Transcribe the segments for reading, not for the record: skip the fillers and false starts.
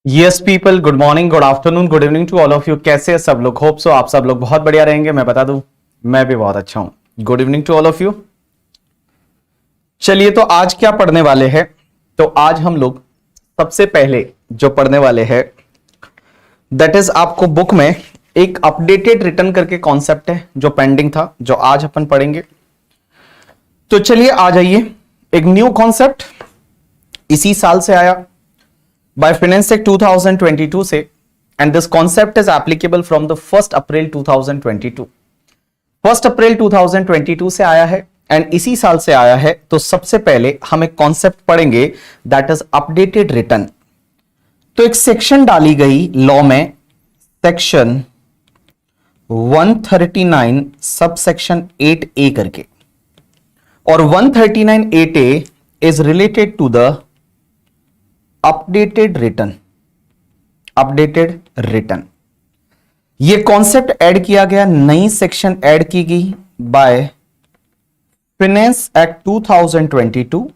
Yes people, good morning, good afternoon, good evening to all of you. कैसे हैं सब लोग? होप सो आप सब लोग बहुत बढ़िया रहेंगे। मैं बता दूं, मैं भी बहुत अच्छा हूं। Good evening to all of you. चलिए, तो आज क्या पढ़ने वाले हैं? तो आज हम लोग सबसे पहले जो पढ़ने वाले हैं दैट इज आपको बुक में एक अपडेटेड रिटर्न करके कॉन्सेप्ट है जो पेंडिंग था, जो आज अपन पढ़ेंगे। तो चलिए आ जाइए, एक न्यू कॉन्सेप्ट इसी साल से आया by FinanceTech 2022 से, and this concept is applicable from the 1st April 2022। 1st April 2022 से आया है एंड इसी साल से आया है। तो सबसे पहले हम एक कॉन्सेप्ट पढ़ेंगे दैट इज अपडेटेड रिटर्न। तो एक सेक्शन डाली गई लॉ में, सेक्शन 139 सब सेक्शन 8A करके, और 139 8A is related to the updated return. Updated return ये कॉन्सेप्ट ऐड किया गया, नई सेक्शन ऐड की गई by finance act 2022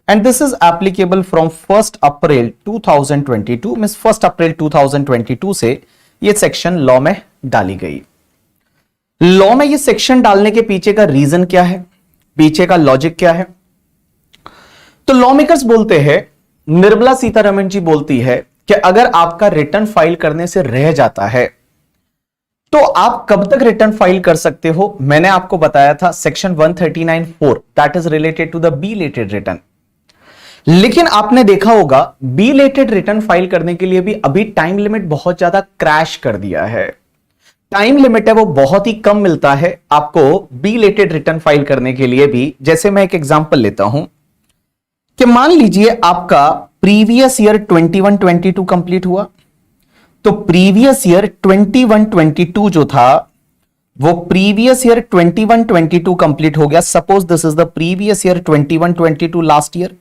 and this is applicable from 1st April 2022। Means 1st अप्रैल 2022 से ये सेक्शन लॉ में डाली गई। लॉ में ये सेक्शन डालने के पीछे का रीजन क्या है, पीछे का लॉजिक क्या है? तो लॉ मेकर्स बोलते हैं, निर्मला सीतारमण जी बोलती है कि अगर आपका रिटर्न फाइल करने से रह जाता है तो आप कब तक रिटर्न फाइल कर सकते हो? मैंने आपको बताया था section 139(4) that is related to the belated return. लेकिन आपने देखा होगा बिलेटेड रिटर्न फाइल करने के लिए भी अभी टाइम लिमिट बहुत ज्यादा क्रैश कर दिया है। टाइम लिमिट है वो बहुत ही कम मिलता है आपको बिलेटेड रिटर्न फाइल करने के लिए भी। जैसे मैं एक एग्जांपल लेता हूं कि मान लीजिए आपका प्रीवियस ईयर 21-22 कंप्लीट हुआ, तो प्रीवियस ईयर 21-22 जो था वो प्रीवियस ईयर 21-22 कंप्लीट हो गया। Suppose this is the previous year 21-22 last year.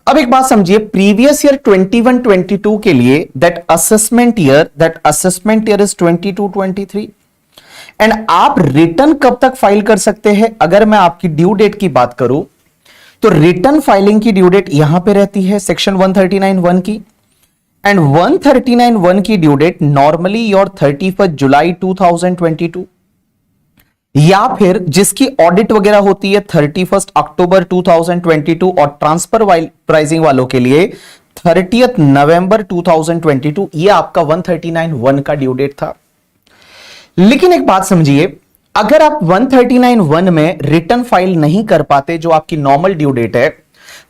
अब एक बात समझिए, प्रीवियस ईयर 21-22 के लिए that assessment year is 22-23 and आप रिटर्न कब तक फाइल कर सकते हैं? अगर मैं आपकी ड्यू डेट की बात करूं तो रिटर्न फाइलिंग की ड्यू डेट यहां पे रहती है सेक्शन 139(1) की, एंड 139(1) की ड्यू डेट नॉर्मली योर 31 जुलाई 2022, या फिर जिसकी ऑडिट वगैरह होती है 31 अक्टूबर 2022 और ट्रांसफर प्राइसिंग वालों के लिए 30 नवंबर 2022। ये आपका 139(1) का ड्यू डेट था। लेकिन एक बात समझिए, अगर आप 139(1) में रिटर्न फाइल नहीं कर पाते, जो आपकी नॉर्मल ड्यू डेट है,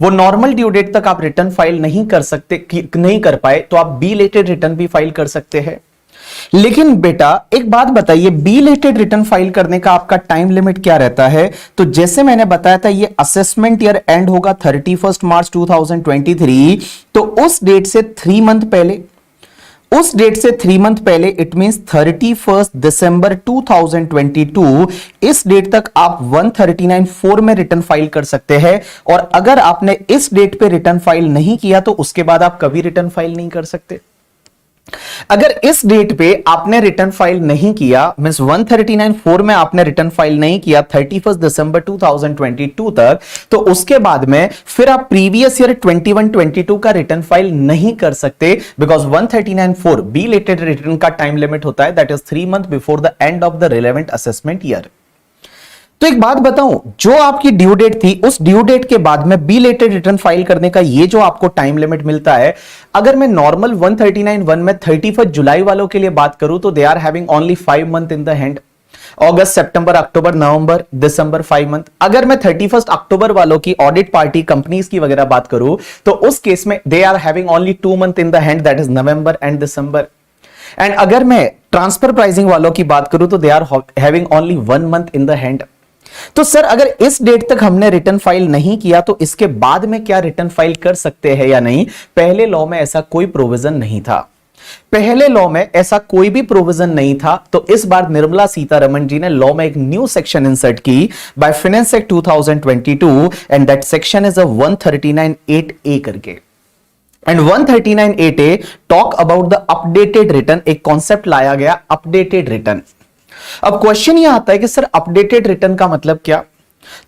वो नॉर्मल ड्यू डेट तक आप रिटर्न फाइल नहीं कर सकते, नहीं कर पाए, तो आप बिलेटेड रिटर्न भी फाइल कर सकते हैं। लेकिन बेटा एक बात बताइए, बिलेटेड रिटर्न फाइल करने का आपका टाइम लिमिट क्या रहता है? तो जैसे मैंने बताया था, ये असेसमेंट ईयर एंड होगा 31 मार्च 2023, तो उस डेट से 3 मंथ पहले, उस डेट से 3 मंथ पहले, इट मींस 31 दिसंबर 2022, इस डेट तक आप 139(4) में रिटर्न फाइल कर सकते हैं। और अगर आपने इस डेट पे रिटर्न फाइल नहीं किया तो उसके बाद आप कभी रिटर्न फाइल नहीं कर सकते। अगर इस डेट पे आपने रिटर्न फाइल नहीं किया, मींस 139(4) में आपने रिटर्न फाइल नहीं किया 31 दिसंबर 2022 तक, तो उसके बाद में फिर आप प्रीवियस ईयर 21-22 का रिटर्न फाइल नहीं कर सकते, बिकॉज 139(4) बिलेटेड रिटर्न का टाइम लिमिट होता है that is 3 month before the end of the relevant assessment year. तो एक बात बताऊं, जो आपकी ड्यू डेट थी उस ड्यू डेट के बाद में बिलेटेड रिटर्न फाइल करने का ये जो आपको टाइम लिमिट मिलता है, अगर मैं नॉर्मल 139(1) में 31 जुलाई वालों के लिए बात करूं तो they are having only 5 month in the hand. अगस्त, सितंबर, अक्टूबर, नवंबर, दिसंबर 5 मंथ। अगर मैं 31 अक्टूबर वालों की ऑडिट पार्टी कंपनीज की वगैरह बात करूं तो उस केस में they are having only 2 month in the hand, that is November and December. And अगर मैं ट्रांसफर प्राइसिंग वालों की बात करूं तो they are having only 1 month in the hand. तो सर अगर इस डेट तक हमने रिटर्न फाइल नहीं किया तो इसके बाद में क्या रिटर्न फाइल कर सकते हैं या नहीं? पहले लॉ में ऐसा कोई प्रोविजन नहीं था। पहले लॉ में ऐसा कोई भी प्रोविजन नहीं था। तो इस बार निर्मला सीतारमण जी ने लॉ में एक न्यू सेक्शन इंसर्ट की by finance act 2022 and that section is 139(8)(A) करके। And 139(8)(A) talk about the updated return. एक कॉन्सेप्ट लाया गया अपडेटेड रिटर्न। अब क्वेश्चन यह आता है कि सर अपडेटेड रिटर्न का मतलब क्या?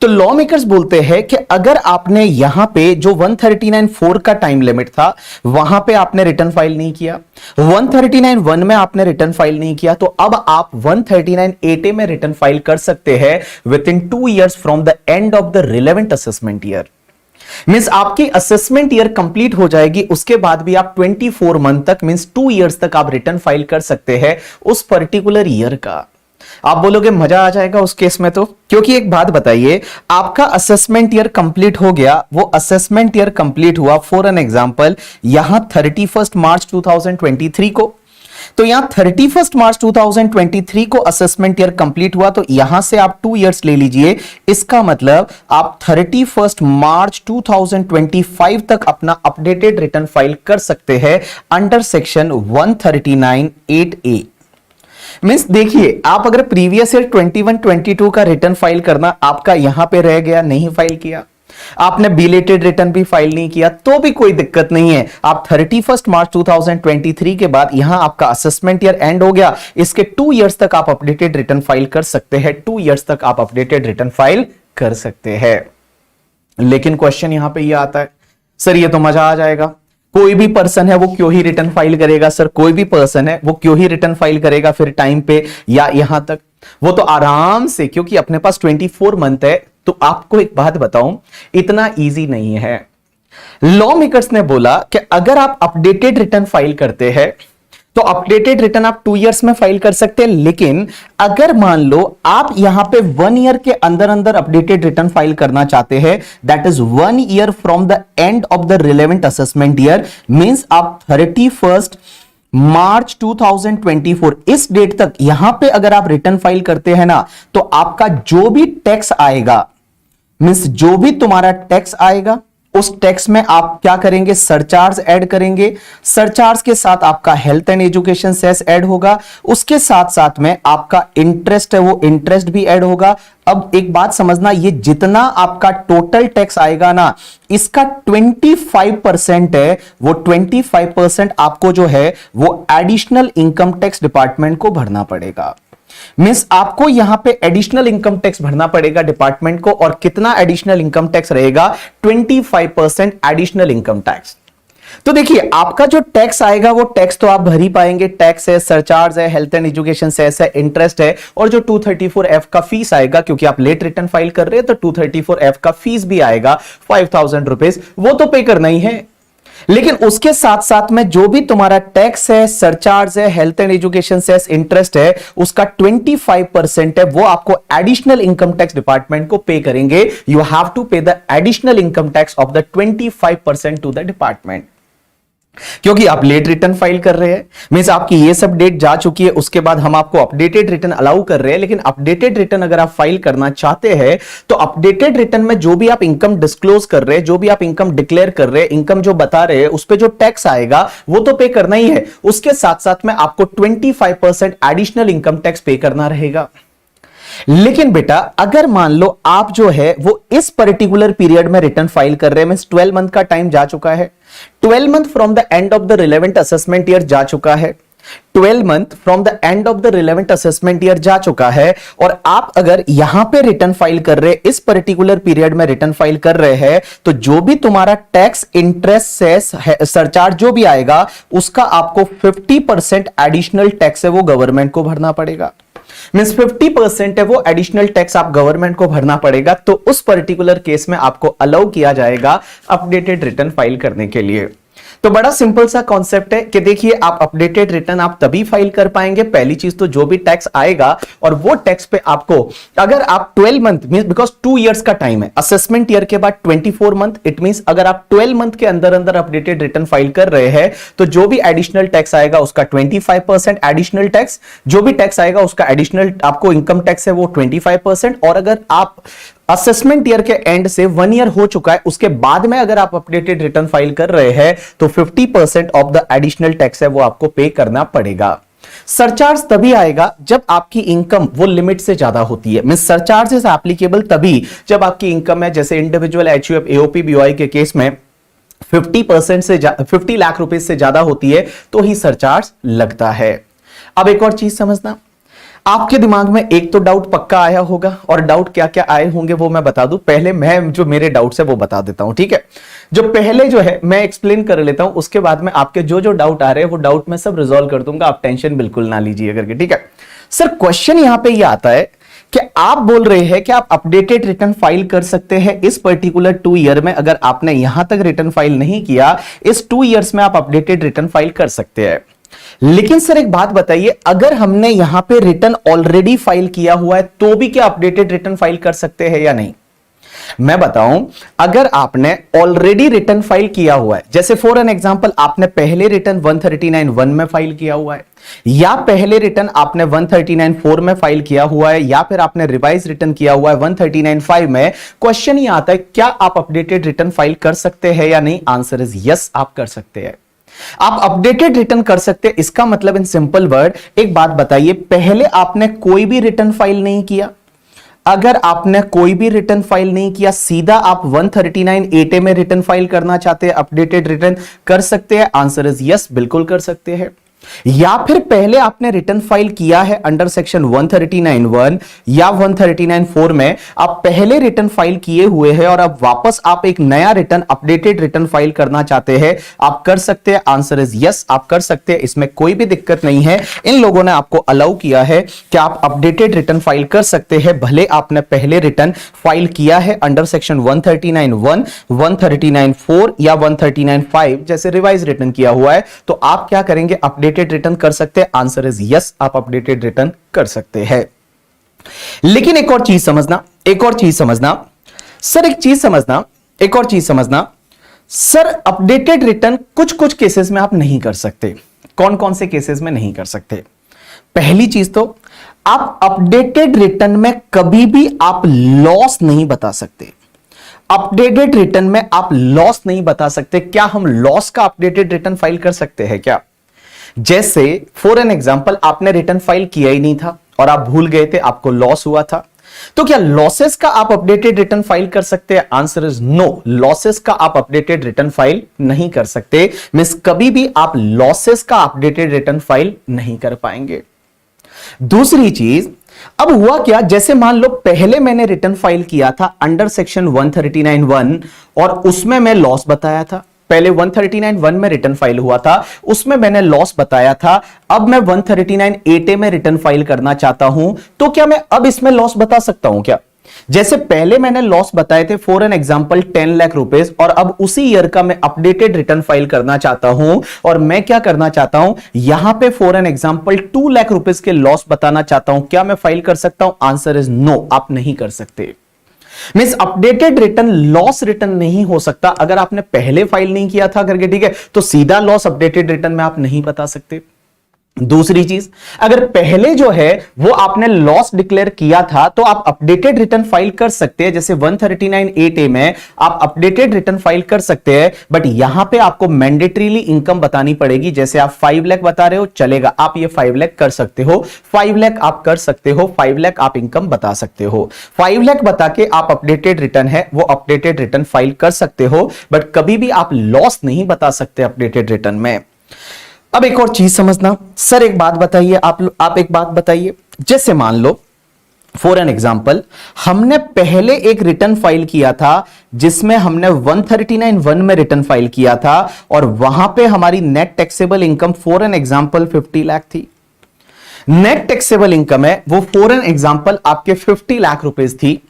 तो लॉ मेकर्स बोलते हैं कि अगर आपने यहां पे जो 139(4) का टाइम लिमिट था वहां पे आपने रिटर्न फाइल नहीं किया, 139(1) में आपने रिटर्न फाइल नहीं किया, तो अब आप 139(8) में रिटर्न फाइल कर सकते हैं with in 2 years from the end of the relevant assessment year. Means आपकी असेसमेंट ईयर कंप्लीट हो जाएगी, उसके बाद भी आप 24 मंथ तक मींस 2 years तक आप रिटर्न फाइल कर सकते हैं उस पर्टिकुलर ईयर का। आप बोलोगे मजा आ जाएगा उस केस में, तो क्योंकि एक बात बताइए, आपका असेसमेंट ईयर कंप्लीट हो गया, वो असेसमेंट ईयर कंप्लीट हुआ फॉर एन एग्जांपल यहां 31 मार्च 2023 को, तो यहां 31 मार्च 2023 को असेसमेंट ईयर कंप्लीट हुआ, तो यहां से आप 2 years ले लीजिए। इसका मतलब आप 31 मार्च 2025 तक अपना अपडेटेड रिटर्न फाइल कर सकते हैं अंडर सेक्शन 139(8)(a। मींस देखिए, आप अगर प्रीवियस ईयर 21-22 का रिटर्न फाइल करना आपका यहां पे रह गया, नहीं फाइल किया, आपने बिलेटेड रिटर्न भी फाइल नहीं किया, तो भी कोई दिक्कत नहीं है। आप 31 मार्च 2023 के बाद यहां आपका असेसमेंट ईयर एंड हो गया, इसके 2 years तक आप अपडेटेड रिटर्न फाइल कर सकते हैं, 2 years तक आप अपडेटेड रिटर्न फाइल कर सकते हैं। लेकिन क्वेश्चन यहां पे ये आता है, सर ये तो मजा आ जाएगा, कोई भी पर्सन है वो क्यों ही रिटर्न फाइल करेगा? सर कोई भी पर्सन है वो क्यों ही रिटर्न फाइल करेगा फिर टाइम पे या यहां तक? वो तो आराम से, क्योंकि अपने पास 24 मंथ है। तो आपको एक बात बताऊं, इतना इजी नहीं है। लॉ मेकर्स ने बोला कि अगर आप अपडेटेड रिटर्न फाइल करते हैं तो अपडेटेड रिटर्न आप 2 years में फाइल कर सकते हैं, लेकिन अगर मान लो आप यहां पे 1 year के अंदर अंदर अपडेटेड रिटर्न फाइल करना चाहते हैं, that is 1 year from the end of the relevant assessment year, means आप 31 मार्च 2024 इस डेट तक यहां पे अगर आप रिटर्न फाइल करते हैं ना, तो आपका जो भी टैक्स आएगा, मींस जो भी तुम्हारा टैक्स आएगा, उस टैक्स में आप क्या करेंगे? सरचार्ज ऐड करेंगे। सरचार्ज के साथ आपका health and education cess add होगा, उसके साथ साथ में आपका इंटरेस्ट है वो इंटरेस्ट भी ऐड होगा। अब एक बात समझना, ये जितना आपका टोटल टैक्स आएगा ना, इसका 25% है, वो 25% आपको जो है वो एडिशनल इनकम टैक्स डिपार्टमेंट को भरना पड़ेगा। मींस आपको यहां पे एडिशनल इनकम टैक्स भरना पड़ेगा डिपार्टमेंट को, और कितना एडिशनल इनकम टैक्स रहेगा? 25% एडिशनल इनकम टैक्स। तो देखिए, आपका जो टैक्स आएगा वो टैक्स तो आप भर ही पाएंगे, टैक्स है, सरचार्ज है, हेल्थ एंड एजुकेशन सेस है, इंटरेस्ट है, और जो 234F का फीस आएगा, क्योंकि आप लेट रिटर्न फाइल कर रहे हैं तो 234F का फीस भी आएगा 5000 रुपीज, वो तो पे करना ही है। लेकिन उसके साथ साथ में जो भी तुम्हारा टैक्स है, सरचार्ज है, health and education cess, interest है, उसका 25% है, वो आपको एडिशनल इनकम टैक्स डिपार्टमेंट को पे करेंगे। You have to pay the additional income tax of the 25% to the department, क्योंकि आप लेट रिटर्न फाइल कर रहे हैं। मींस आपकी ये सब डेट जा चुकी है, उसके बाद हम आपको अपडेटेड रिटर्न अलाउ कर रहे हैं। लेकिन अपडेटेड रिटर्न अगर आप फाइल करना चाहते हैं तो अपडेटेड रिटर्न में जो भी आप इनकम डिस्क्लोज कर रहे हैं, जो भी आप इनकम डिक्लेयर कर रहे हैं, इनकम जो बता रहे हैं, उस पे जो टैक्स आएगा वो तो पे करना ही है। उसके साथ साथ में आपको 25% एडिशनल इनकम टैक्स पे करना रहेगा। लेकिन बेटा, अगर मान लो आप जो है वो इस पर्टिकुलर पीरियड में रिटर्न फाइल कर रहे हैं, मींस 12 मंथ का टाइम जा चुका है, 12 month from the end of the relevant assessment year जा चुका है, 12 month from the end of the relevant assessment year जा चुका है, और आप अगर यहां पे रिटर्न फाइल कर रहे हैं, इस पर्टिकुलर पीरियड में रिटर्न फाइल कर रहे हैं, तो जो भी तुम्हारा टैक्स, इंटरेस्ट, सेस, सरचार्ज जो भी आएगा, उसका आपको 50% एडिशनल टैक्स है वो गवर्नमेंट को भरना पड़ेगा। मींस 50% है वो एडिशनल टैक्स आप गवर्नमेंट को भरना पड़ेगा। तो उस पर्टिकुलर केस में आपको अलाउ किया जाएगा अपडेटेड रिटर्न फाइल करने के लिए। तो बड़ा सिंपल सा कॉन्सेप्ट है कि देखिए, आप अपडेटेड रिटर्न आप तभी फाइल कर पाएंगे, पहली चीज तो जो भी टैक्स आएगा, और वो टैक्स पे आपको, अगर आप 12 मंथ मींस बिकॉज 2 years का टाइम है, असेसमेंट ईयर के बाद 24 मंथ, इट मींस अगर आप 12 मंथ के अंदर अंदर अपडेटेड रिटर्न फाइल कर रहे हैं तो जो भी एडिशनल टैक्स आएगा उसका 25% एडिशनल टैक्स, जो भी टैक्स आएगा उसका एडिशनल आपको इनकम टैक्स है वो 25%, और अगर आप असेसमेंट ईयर के एंड से 1 year हो चुका है, उसके बाद में अगर आप अपडेटेड रिटर्न फाइल कर रहे हैं तो 50% ऑफ द एडिशनल टैक्स है वो आपको पे करना पड़ेगा। सरचार्ज तभी आएगा जब आपकी इनकम वो लिमिट से ज्यादा होती है। मींस सरचार्ज इज एप्लीकेबल तभी जब आपकी इनकम है, जैसे इंडिविजुअल एचयूएफ, एओपी, बीओआई के केस में 50% से 50 लाख रुपए से ज्यादा होती है तो ही सरचार्ज लगता है। अब एक और चीज समझना, आपके दिमाग में एक तो डाउट पक्का आया होगा, और डाउट क्या क्या आए होंगे वो मैं बता दूं। पहले मैं जो मेरे डाउट्स है वो बता देता हूं, ठीक है। जो पहले जो है मैं एक्सप्लेन कर लेता हूं, उसके बाद में आपके जो जो डाउट आ रहे हैं वो डाउट मैं सब रिजॉल्व कर दूंगा, आप टेंशन बिल्कुल ना लीजिए करके, ठीक है। सर क्वेश्चन यहां पे ये आता है कि आप बोल रहे हैं कि आप अपडेटेड रिटर्न फाइल कर सकते हैं इस पर्टिकुलर 2 ईयर में। अगर आपने यहां तक रिटर्न फाइल नहीं किया, इस 2 इयर्स में आप अपडेटेड रिटर्न फाइल कर सकते हैं। लेकिन सर एक बात बताइए, अगर हमने यहां पे रिटर्न ऑलरेडी फाइल किया हुआ है तो भी क्या अपडेटेड रिटर्न फाइल कर सकते हैं या नहीं? मैं बताऊं, अगर आपने ऑलरेडी रिटर्न फाइल किया हुआ है, जैसे फॉर एन एग्जांपल आपने पहले रिटर्न 139(1) में फाइल किया हुआ है, या पहले रिटर्न आपने 139(4) में फाइल किया हुआ है, या फिर आपने रिवाइज रिटर्न किया हुआ है 139(5) में, क्वेश्चन ये आता है क्या आप अपडेटेड रिटर्न फाइल कर सकते हैं या नहीं? आंसर इज यस, आप कर सकते हैं। आप अपडेटेड रिटर्न कर सकते हैं, इसका मतलब इन सिंपल वर्ड, एक बात बताइए, पहले आपने कोई भी रिटर्न फाइल नहीं किया, अगर आपने कोई भी रिटर्न फाइल नहीं किया, सीधा आप 139(8) में रिटर्न फाइल करना चाहते हैं, अपडेटेड रिटर्न कर सकते हैं? आंसर इज यस, बिल्कुल कर सकते हैं। या फिर पहले आपने रिटर्न फाइल किया है अंडर सेक्शन 139(1) या 139(4) में, आप पहले रिटर्न फाइल किए हुए हैं और अब वापस आप एक नया रिटर्न अपडेटेड रिटर्न फाइल करना चाहते हैं, आप कर सकते हैं? आंसर इज यस, आप कर सकते हैं, इसमें कोई भी दिक्कत नहीं है। इन लोगों ने आपको अलाउ किया है कि आप अपडेटेड रिटर्न फाइल कर सकते हैं, भले आपने पहले रिटर्न फाइल किया है अंडर सेक्शन 139(1), 139(4) या 139(5) जैसे रिवाइज रिटर्न किया हुआ है, तो आप क्या करेंगे? अपडेटेड रिटर्न कर सकते हैं। आंसर इज यस, आप अपडेटेड रिटर्न कर सकते हैं। लेकिन एक और चीज समझना, एक और चीज समझना सर, एक चीज समझना, एक और चीज समझना सर, अपडेटेड रिटर्न कुछ कुछ केसेस में आप नहीं कर सकते। कौन कौन से केसेस में नहीं कर सकते? पहली चीज तो आप अपडेटेड रिटर्न में कभी भी आप लॉस नहीं बता सकते। अपडेटेड रिटर्न में आप लॉस नहीं बता सकते। क्या हम लॉस का अपडेटेड रिटर्न फाइल कर सकते हैं क्या? जैसे फॉर एन एग्जांपल आपने रिटर्न फाइल किया ही नहीं था और आप भूल गए थे, आपको लॉस हुआ था, तो क्या लॉसेस का आप अपडेटेड रिटर्न फाइल कर सकते हैं? आंसर इज नो, लॉसेस का आप अपडेटेड रिटर्न फाइल नहीं कर सकते। मींस कभी भी आप लॉसेस का अपडेटेड रिटर्न फाइल नहीं कर पाएंगे। दूसरी चीज, अब हुआ क्या, जैसे मान लो पहले मैंने रिटर्न फाइल किया था अंडर सेक्शन 139(1) और उसमें मैं लॉस बताया था। पहले 139(1) में रिटर्न फाइल हुआ था, उसमें मैंने लॉस बताया था। अब मैं 139(8) में रिटर्न फाइल करना चाहता हूं, तो क्या मैं अब इसमें लॉस बता सकता हूं क्या? जैसे पहले मैंने लॉस बताए थे for an example 10 lakh rupees, और अब उसी ईयर का मैं अपडेटेड रिटर्न फाइल करना चाहता हूं, और मैं क्या करना चाहता हूं, यहां पे for an example 2 lakh rupees के लॉस बताना चाहता हूं, क्या मैं फाइल कर सकता हूं? आंसर इज नो, आप नहीं कर सकते। Means updated return loss return नहीं हो सकता अगर आपने पहले फाइल नहीं किया था करके, ठीक है, तो सीधा लॉस अपडेटेड रिटर्न में आप नहीं बता सकते। दूसरी चीज, अगर पहले जो है वो आपने लॉस डिक्लेयर किया था तो आप अपडेटेड रिटर्न फाइल कर सकते हैं, जैसे 139(8) में आप अपडेटेड रिटर्न फाइल कर सकते हैं, बट यहां पे आपको मैंडेटरीली इनकम बतानी पड़ेगी। जैसे आप 5 लाख बता रहे हो, चलेगा, आप ये 5 लाख कर सकते हो, 5 लाख आप कर सकते हो, 5 लाख आप इनकम बता सकते हो। 5 लाख बता के आप अपडेटेड रिटर्न है वो अपडेटेड रिटर्न फाइल कर सकते हो, बट कभी भी आप लॉस नहीं बता सकते अपडेटेड रिटर्न में। अब एक और चीज समझना सर, एक बात बताइए, आप एक बात बताइए, जैसे मान लो फॉर एन एग्जांपल हमने पहले एक रिटर्न फाइल किया था जिसमें हमने 139(1) में रिटर्न फाइल किया था, और वहां पे हमारी net taxable income for an example 50 lakh थी। नेट टैक्सेबल इनकम है वो फॉर एन एग्जांपल आपके 50 लाख रुपीस थी।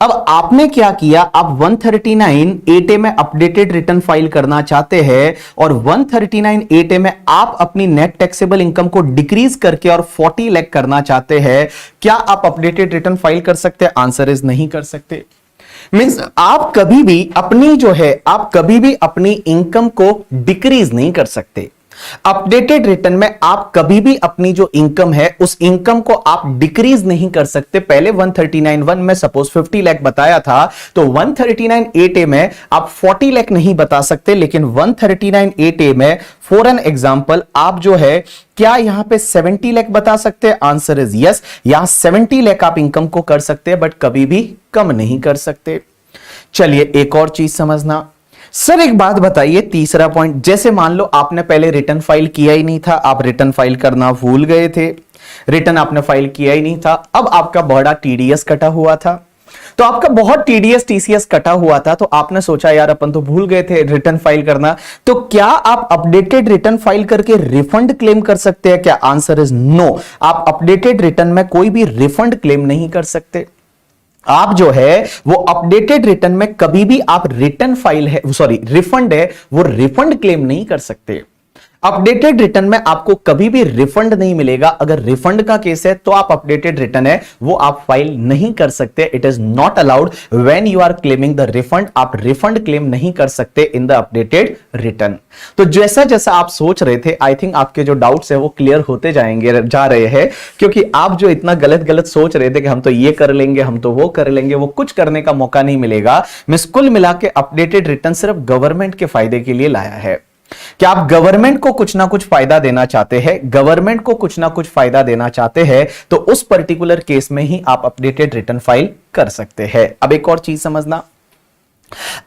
अब आपने क्या किया, आप 139(8) में अपडेटेड रिटर्न फाइल करना चाहते हैं, और 139(8) में आप अपनी नेट टैक्सेबल इनकम को डिक्रीज करके और 40 लाख करना चाहते हैं, क्या आप अपडेटेड रिटर्न फाइल कर सकते हैं? आंसर इज नहीं कर सकते। मींस आप कभी भी अपनी जो है, आप कभी भी अपनी इनकम को डिक्रीज नहीं कर सकते। अपडेटेड रिटर्न में आप कभी भी अपनी जो इनकम है उस इनकम को आप डिक्रीज नहीं कर सकते। पहले 139(1) में सपोज 50 लाख बताया था, तो 139(8) में आप 40 लाख नहीं बता सकते, लेकिन 139(8) में फॉर एन एग्जांपल आप जो है क्या यहां पे 70 लाख बता सकते हैं? आंसर इज यस, यहां 70 लाख आप इनकम को कर सकते हैं, बट कभी भी कम नहीं कर सकते। चलिए एक और चीज समझना सर, एक बात बताइए, तीसरा पॉइंट, जैसे मान लो आपने पहले रिटर्न फाइल किया ही नहीं था, आप रिटर्न फाइल करना भूल गए थे, रिटर्न आपने फाइल किया ही नहीं था, अब आपका बड़ा टीडीएस कटा हुआ था, तो आपका बहुत टीडीएस टीसीएस कटा हुआ था, तो आपने सोचा यार अपन तो भूल गए थे रिटर्न फाइल करना, तो क्या आप अपडेटेड रिटर्न फाइल करके रिफंड क्लेम कर सकते हैं क्या? Answer is no. आप अपडेटेड रिटर्न में कोई भी रिफंड क्लेम नहीं कर सकते। आप जो है वो अपडेटेड रिटर्न में कभी भी आप रिटर्न फाइल है, सॉरी रिफंड है, वो रिफंड क्लेम नहीं कर सकते। अपडेटेड रिटर्न में आपको कभी भी रिफंड नहीं मिलेगा। अगर रिफंड का केस है तो आप अपडेटेड रिटर्न है वो आप फाइल नहीं कर सकते। It is not allowed when you are claiming the refund. आप रिफंड क्लेम नहीं कर सकते इन द अपडेटेड रिटर्न। तो जैसा जैसा आप सोच रहे थे, आई थिंक आपके जो डाउट्स है वो क्लियर होते जाएंगे, जा रहे हैं, क्योंकि आप जो इतना गलत गलत सोच रहे थे कि हम तो ये कर लेंगे, हम तो वो कर लेंगे, वो कुछ करने का मौका नहीं मिलेगा। मिस कुल मिला के अपडेटेड रिटर्न सिर्फ गवर्नमेंट के फायदे के लिए लाया है। क्या आप गवर्नमेंट को कुछ ना कुछ फायदा देना चाहते हैं, गवर्नमेंट को कुछ ना कुछ फायदा देना चाहते हैं, तो उस पर्टिकुलर केस में ही आप अपडेटेड रिटर्न फाइल कर सकते हैं। अब एक और चीज समझना,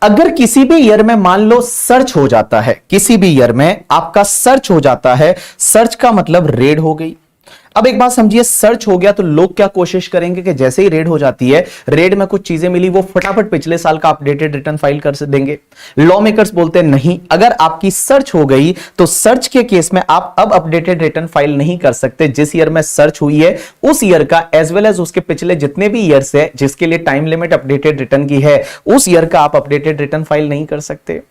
अगर किसी भी ईयर में मान लो सर्च हो जाता है, किसी भी ईयर में आपका सर्च हो जाता है, सर्च का मतलब रेड हो गई। अब एक बात समझिए, सर्च हो गया तो लोग क्या कोशिश करेंगे कि जैसे ही रेड हो जाती है, रेड में कुछ चीजें मिली, वो फटाफट पिछले साल का अपडेटेड रिटर्न फाइल कर देंगे। लॉ मेकर्स बोलते हैं नहीं, अगर आपकी सर्च हो गई तो सर्च के केस में आप अब अपडेटेड रिटर्न फाइल नहीं कर सकते। जिस ईयर में सर्च हुई है उस ईयर का एज वेल एज उसके पिछले जितने भी ईयर्स है जिसके लिए टाइम लिमिट अपडेटेड रिटर्न की है, उस ईयर का आप अपडेटेड रिटर्न फाइल नहीं कर सकते।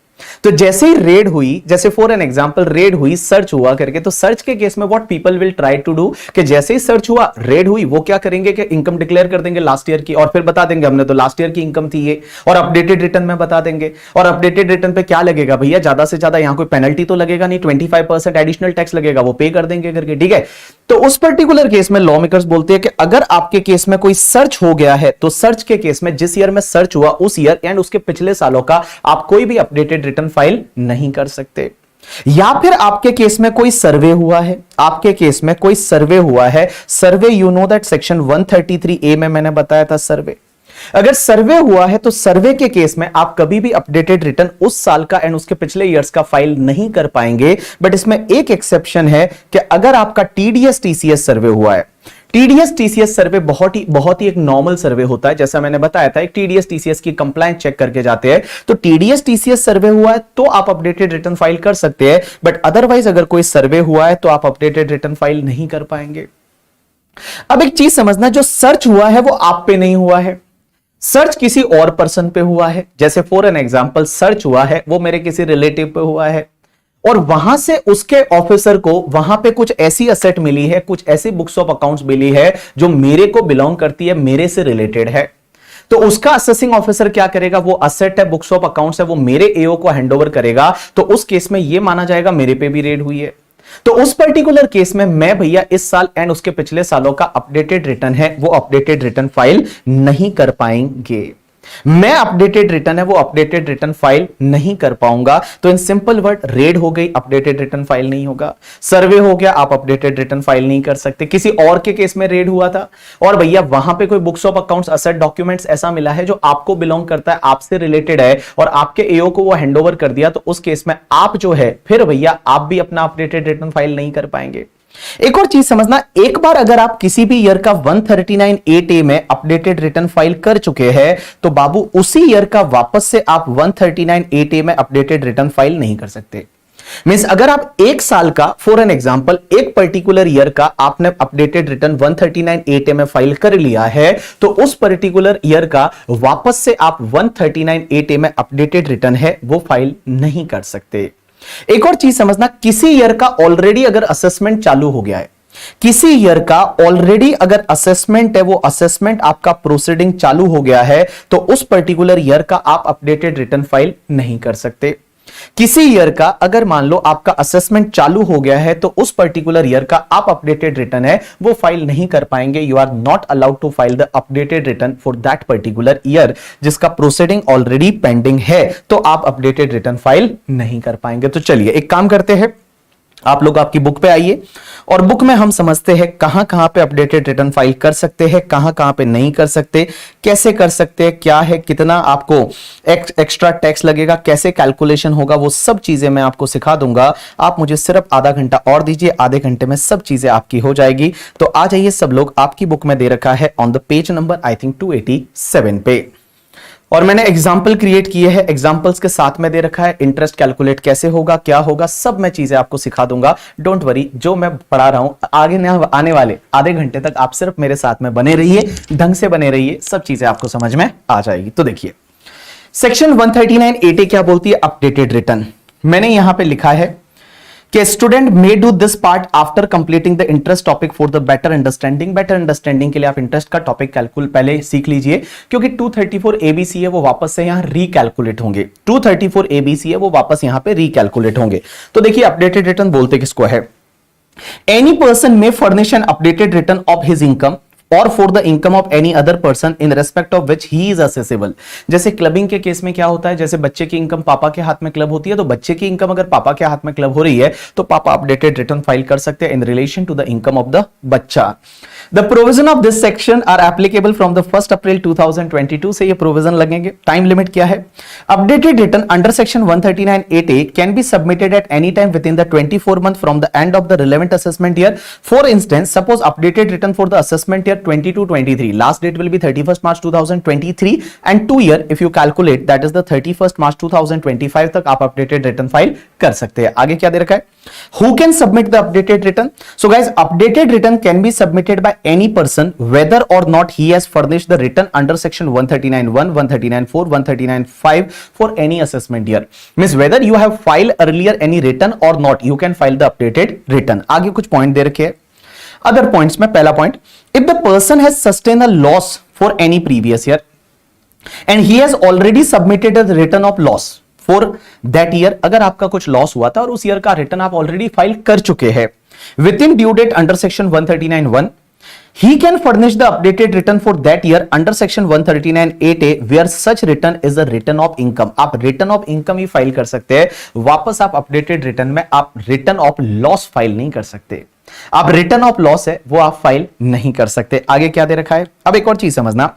तो जैसे ही रेड हुई, जैसे फॉर एन एग्जांपल रेड हुई, सर्च हुआ करके, तो सर्च के केस में what people will try to do कि जैसे ही सर्च हुआ, रेड हुई, वो क्या करेंगे कि इनकम डिक्लेयर कर देंगे लास्ट ईयर की, और फिर बता देंगे हमने तो लास्ट ईयर की इनकम थी ये, और अपडेटेड रिटर्न में बता देंगे। और अपडेटेड रिटर्न पे क्या लगेगा भैया, ज्यादा से ज्यादा यहां कोई पेनल्टी तो लगेगा नहीं, 25% एडिशनल टैक्स लगेगा, वो पे कर देंगे करके, ठीक है। तो उस पर्टिकुलर केस में लॉ मेकर्स बोलते हैं कि अगर आपके केस में कोई सर्च हो गया है तो सर्च के केस में जिस ईयर में सर्च हुआ उस ईयर एंड उसके पिछले सालों का आप कोई भी अपडेटेड रिटर्न फाइल नहीं कर सकते। या फिर आपके केस में कोई सर्वे हुआ है, आपके केस में कोई सर्वे हुआ है, survey you know that section 133A में मैंने बताया था सर्वे। अगर सर्वे हुआ है तो सर्वे के केस में आप कभी भी अपडेटेड रिटर्न उस साल का एंड उसके पिछले ईयर्स का फाइल नहीं कर पाएंगे। बट इसमें एक एक्सेप्शन है कि अगर आपका टीडीएस टीसीएस सर्वे हुआ है, टीडीएस टीसीएस सर्वे बहुत ही एक नॉर्मल सर्वे होता है, जैसा मैंने बताया था, एक टीडीएस टीसीएस की कंप्लायंस चेक करके जाते हैं, तो टीडीएस टीसीएस सर्वे हुआ है तो आप अपडेटेड रिटर्न फाइल कर सकते हैं। बट अदरवाइज अगर कोई सर्वे हुआ है तो आप अपडेटेड रिटर्न फाइल नहीं कर पाएंगे। अब एक चीज समझना, जो सर्च हुआ है वो आप पे नहीं हुआ है, सर्च किसी और पर्सन पे हुआ है। जैसे फॉर एन एग्जांपल सर्च हुआ है वो मेरे किसी रिलेटिव पे हुआ है, और वहां से उसके ऑफिसर को वहां पे कुछ ऐसी असेट मिली है, कुछ ऐसी बुक्स ऑफ अकाउंट्स मिली है जो मेरे को बिलोंग करती है, मेरे से रिलेटेड है। तो उसका असेसिंग ऑफिसर क्या करेगा, वो असेट है, बुक्स ऑफ अकाउंट्स है, वो मेरे एओ को हैंडओवर करेगा। तो उस केस में यह माना जाएगा मेरे पे भी रेड हुई है। तो उस पर्टिकुलर केस में मैं भैया इस साल एंड उसके पिछले सालों का अपडेटेड रिटर्न है वो अपडेटेड रिटर्न फाइल नहीं कर पाएंगे। मैं अपडेटेड रिटर्न है वो अपडेटेड रिटर्न फाइल नहीं कर पाऊंगा। तो इन सिंपल वर्ड, रेड हो गई, अपडेटेड रिटर्न फाइल नहीं होगा। सर्वे हो गया, आप अपडेटेड रिटर्न फाइल नहीं कर सकते। किसी और के केस में रेड हुआ था और भैया वहां पे कोई books of accounts, asset, documents ऐसा मिला है जो आपको बिलोंग करता है, आपसे रिलेटेड है, और आपके एओ को वो हैंडओवर कर दिया, तो उस केस में आप जो है फिर भैया आप भी अपना अपडेटेड रिटर्न फाइल नहीं कर पाएंगे। एक और चीज समझना, एक बार अगर आप किसी भी ईयर का 139(8)A में अपडेटेड रिटर्न फाइल कर चुके हैं तो बाबू उसी ईयर का वापस से आप 139(8)A में अपडेटेड रिटर्न फाइल नहीं कर सकते। मींस अगर आप एक साल का, फॉर एन एग्जांपल एक पर्टिकुलर ईयर का आपने अपडेटेड रिटर्न 139(8)A में फाइल कर लिया है तो उस पर्टिकुलर ईयर का वापस से आप 139(8)A में अपडेटेड रिटर्न है वो फाइल नहीं कर सकते। एक और चीज समझना, किसी ईयर का ऑलरेडी अगर असेसमेंट चालू हो गया है, किसी ईयर का ऑलरेडी अगर असेसमेंट है, वो असेसमेंट आपका प्रोसीडिंग चालू हो गया है, तो उस पर्टिकुलर ईयर का आप अपडेटेड रिटर्न फाइल नहीं कर सकते। किसी ईयर का अगर मान लो आपका असेसमेंट चालू हो गया है तो उस पर्टिकुलर ईयर का आप अपडेटेड रिटर्न है वो फाइल नहीं कर पाएंगे। You are not allowed to file the updated return for that particular year, जिसका प्रोसीडिंग ऑलरेडी पेंडिंग है, तो आप अपडेटेड रिटर्न फाइल नहीं कर पाएंगे। तो चलिए एक काम करते हैं, आप लोग आपकी बुक पे आइए और बुक में हम समझते हैं कहां कहां पे अपडेटेड रिटर्न फाइल कर सकते हैं, कहां कहां पे नहीं कर सकते, कैसे कर सकते हैं, क्या है, कितना आपको एक्स्ट्रा टैक्स लगेगा, कैसे कैलकुलेशन होगा, वो सब चीजें मैं आपको सिखा दूंगा। आप मुझे सिर्फ आधा घंटा और दीजिए, आधे घंटे में सब चीजें आपकी हो जाएगी। तो आ जाइए सब लोग, आपकी बुक में दे रखा है on the page number I think 287 पे, और मैंने एग्जाम्पल क्रिएट किए हैं, एग्जाम्पल्स के साथ में दे रखा है इंटरेस्ट कैलकुलेट कैसे होगा, क्या होगा, सब मैं चीजें आपको सिखा दूंगा। डोंट वरी, जो मैं पढ़ा रहा हूं आगे आने वाले आधे घंटे तक आप सिर्फ मेरे साथ में बने रहिए, ढंग से बने रहिए, सब चीजें आपको समझ में आ जाएगी। तो देखिए सेक्शन 139(8) क्या बोलती है, अपडेटेड रिटर्न। मैंने यहां पे लिखा है कि student may do this part after completing the interest topic for the better understanding. Better understanding के लिए आप इंटरेस्ट का टॉपिक कैलकुल पहले सीख लीजिए, क्योंकि 234 एबीसी है वो वापस से यहां रिकैलकुलेट होंगे। 234 एबीसी है वो वापस यहां पे रिकैलकुलेट होंगे। तो देखिए अपडेटेड रिटर्न बोलते किसको है, any person may furnish an updated return of his income or for the income of any other person in respect of which he is assessable. जैसे क्लबिंग के केस में क्या होता है, जैसे बच्चे की इनकम पापा के हाथ में क्लब होती है, तो बच्चे की इनकम अगर पापा के हाथ में क्लब हो रही है तो पापा अपडेटेड रिटर्न फाइल कर सकते हैं in relation to the income of the बच्चा। The provision of this section are applicable from the 1 April 2022 से ये प्रोविजन लगेंगे। टाइम लिमिट क्या है, updated return under section 139(8) can be submitted at any time within the 24 month from the end of the relevant assessment year. For instance, suppose updated return for the assessment year 22-23, last date will B 31st March 2023 and 2 year if you calculate that is the 31st March 2025 तक आप updated return file कर सकते हैं। आगे क्या दे रखा है, who can submit the updated return. So guys, updated return can be submitted by any person whether or not he has furnished the return under section 139(1), 139(4), 139(5) for any assessment year. Means whether you have filed earlier any return or not, you can file the updated return. आगे कुछ point दे रखे हैं other points में। पहला point, if the person has sustained a loss for any previous year and he has already submitted a return of loss for that year, अगर आपका कुछ loss हुआ था और उस ईयर का रिटर्न आप ऑलरेडी फाइल कर चुके हैं within due date under section 139(1), he can furnish the updated return for that year under section 139(8) where such return is a return of income। आप return of income he file कर सकते हैं, वापस आप updated return में आप return of loss file नहीं कर सकते। आप रिटर्न ऑफ लॉस है वो आप फाइल नहीं कर सकते। आगे क्या दे रखा है, अब एक और चीज समझना,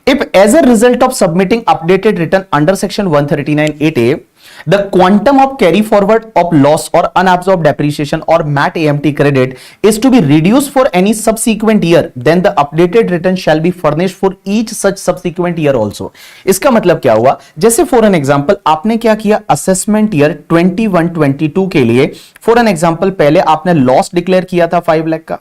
if as a result of submitting updated return under section 139(8) the quantum of carry forward of loss or unabsorbed depreciation or MAT AMT credit is to be reduced for any subsequent year, then the updated return shall be furnished for each such subsequent year also। इसका मतलब क्या हुआ, जैसे for an example आपने क्या किया, assessment year 21-22 के लिए फॉर एन एग्जांपल पहले आपने लॉस डिक्लेयर किया था 5 लाख का।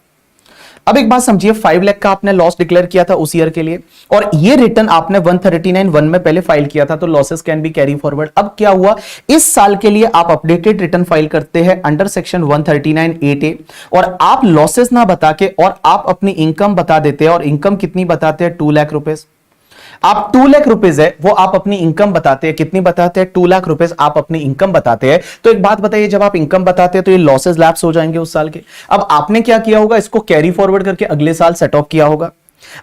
अब एक बात समझिए, 5 लाख का आपने लॉस डिक्लेयर किया था उस ईयर के लिए और ये रिटर्न आपने 139(1) में पहले फाइल किया था, तो losses can be carry forward. अब क्या हुआ, इस साल के लिए आप अपडेटेड रिटर्न फाइल करते हैं अंडर सेक्शन 139(8) और आप लॉसेस ना बता के और आप अपनी इनकम बता देते हैं, और इनकम कितनी बताते हैं, 2 लाख रुपीस। आप 2 लाख रुपीस है वो आप अपनी इनकम बताते हैं, कितनी बताते हैं, 2 लाख रुपीस आप अपनी इनकम बताते हैं। तो एक बात बताइए, जब आप इनकम बताते हैं तो ये लॉसेस लैप्स हो जाएंगे उस साल के। अब आपने क्या किया होगा, इसको कैरी फॉरवर्ड करके अगले साल सेट ऑफ किया होगा।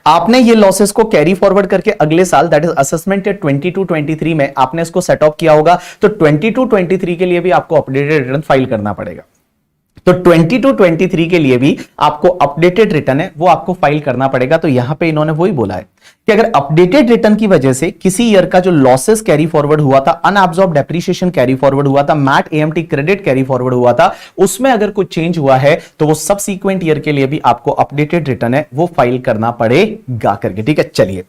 आपने ये लॉसेस को कैरी फॉरवर्ड करके अगले साल दैट इज असेसमेंट 22-23 में आपने इसको सेट ऑफ किया होगा, तो 22-23 के लिए भी आपको अपडेटेड रिटर्न फाइल करना पड़ेगा। तो 22-23 के लिए भी आपको अपडेटेड रिटर्न है वो आपको फाइल करना पड़ेगा। तो यहां पे इन्होंने वही बोला है कि अगर अपडेटेड रिटर्न की वजह से किसी ईयर का जो लॉसेस कैरी फॉरवर्ड हुआ था, अनअब्सॉर्ब्ड डेप्रिसिएशन कैरी फॉरवर्ड हुआ था, MAT AMT credit carry forward हुआ था, उसमें अगर कुछ चेंज हुआ है तो वो सबसीक्वेंट ईयर के लिए भी आपको अपडेटेड रिटर्न है वो फाइल करना पड़ेगा करके। ठीक है, चलिए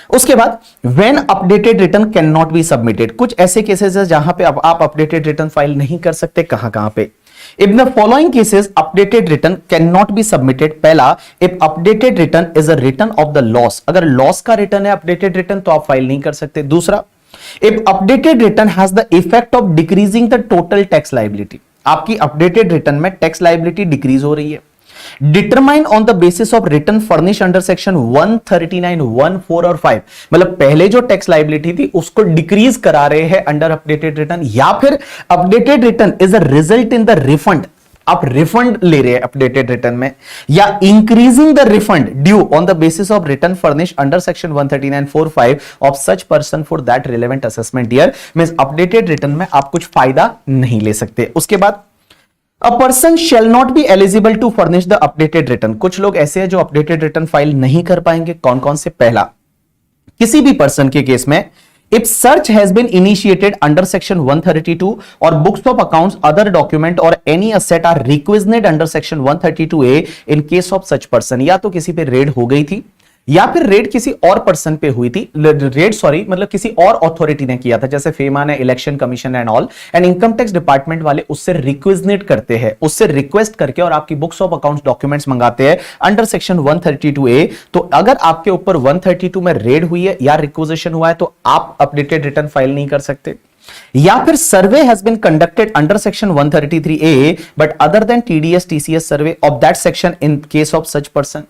उसके बाद when updated return can not be submitted, कुछ ऐसे केसेस है जहां पे आप अपडेटेड रिटर्न फाइल नहीं कर सकते। कहां पे, if the following cases updated return cannot be submitted। पहला, if updated return is a return of the loss, अगर लॉस का रिटर्न है अपडेटेड रिटर्न तो आप फाइल नहीं कर सकते। दूसरा, if updated return has the effect of decreasing the total tax liability, आपकी अपडेटेड रिटर्न में टैक्स लायबिलिटी डिक्रीज हो रही है। Determine on the basis of return furnish under section 139(1), 4 और 5, मतलब पहले जो टैक्स लायबिलिटी थी उसको डिक्रीज करा रहे हैं अंडर अपडेटेड रिटर्न, या फिर updated return is a result in the refund, आप रिफंड ले रहे हैं अपडेटेड रिटर्न में, या increasing the refund due on the basis of return furnish under section 139(4)(5) of such person for that relevant assessment year. Means updated return में आप कुछ फायदा नहीं ले सकते। उसके बाद a person shall not be eligible to furnish the updated return. कुछ लोग ऐसे हैं जो अपडेटेड रिटर्न फाइल नहीं कर पाएंगे। कौन कौन से? पहला, किसी भी पर्सन के केस में if search has been initiated under section 132 or books of accounts, other document or any asset are requisitioned under section 132A in case of such person। या तो किसी पे रेड हो गई थी या फिर रेड किसी और पर्सन पे हुई थी, रेड सॉरी मतलब किसी और अथॉरिटी ने किया था, जैसे फेमा ने, election commission and all, and income tax department वाले उससे रिक्वेजिनेट करते हैं, उससे रिक्वेस्ट करके और आपकी बुक्स ऑफ अकाउंट्स डॉक्यूमेंट्स मंगाते हैं अंडर सेक्शन 132A। तो अगर आपके ऊपर 132 में रेड हुई है या रिक्वेजिशन हुआ है तो आप अपडेटेड रिटर्न फाइल नहीं कर सकते। या फिर survey has been conducted under section 133A but other than TDS TCS survey of that section in case of such person.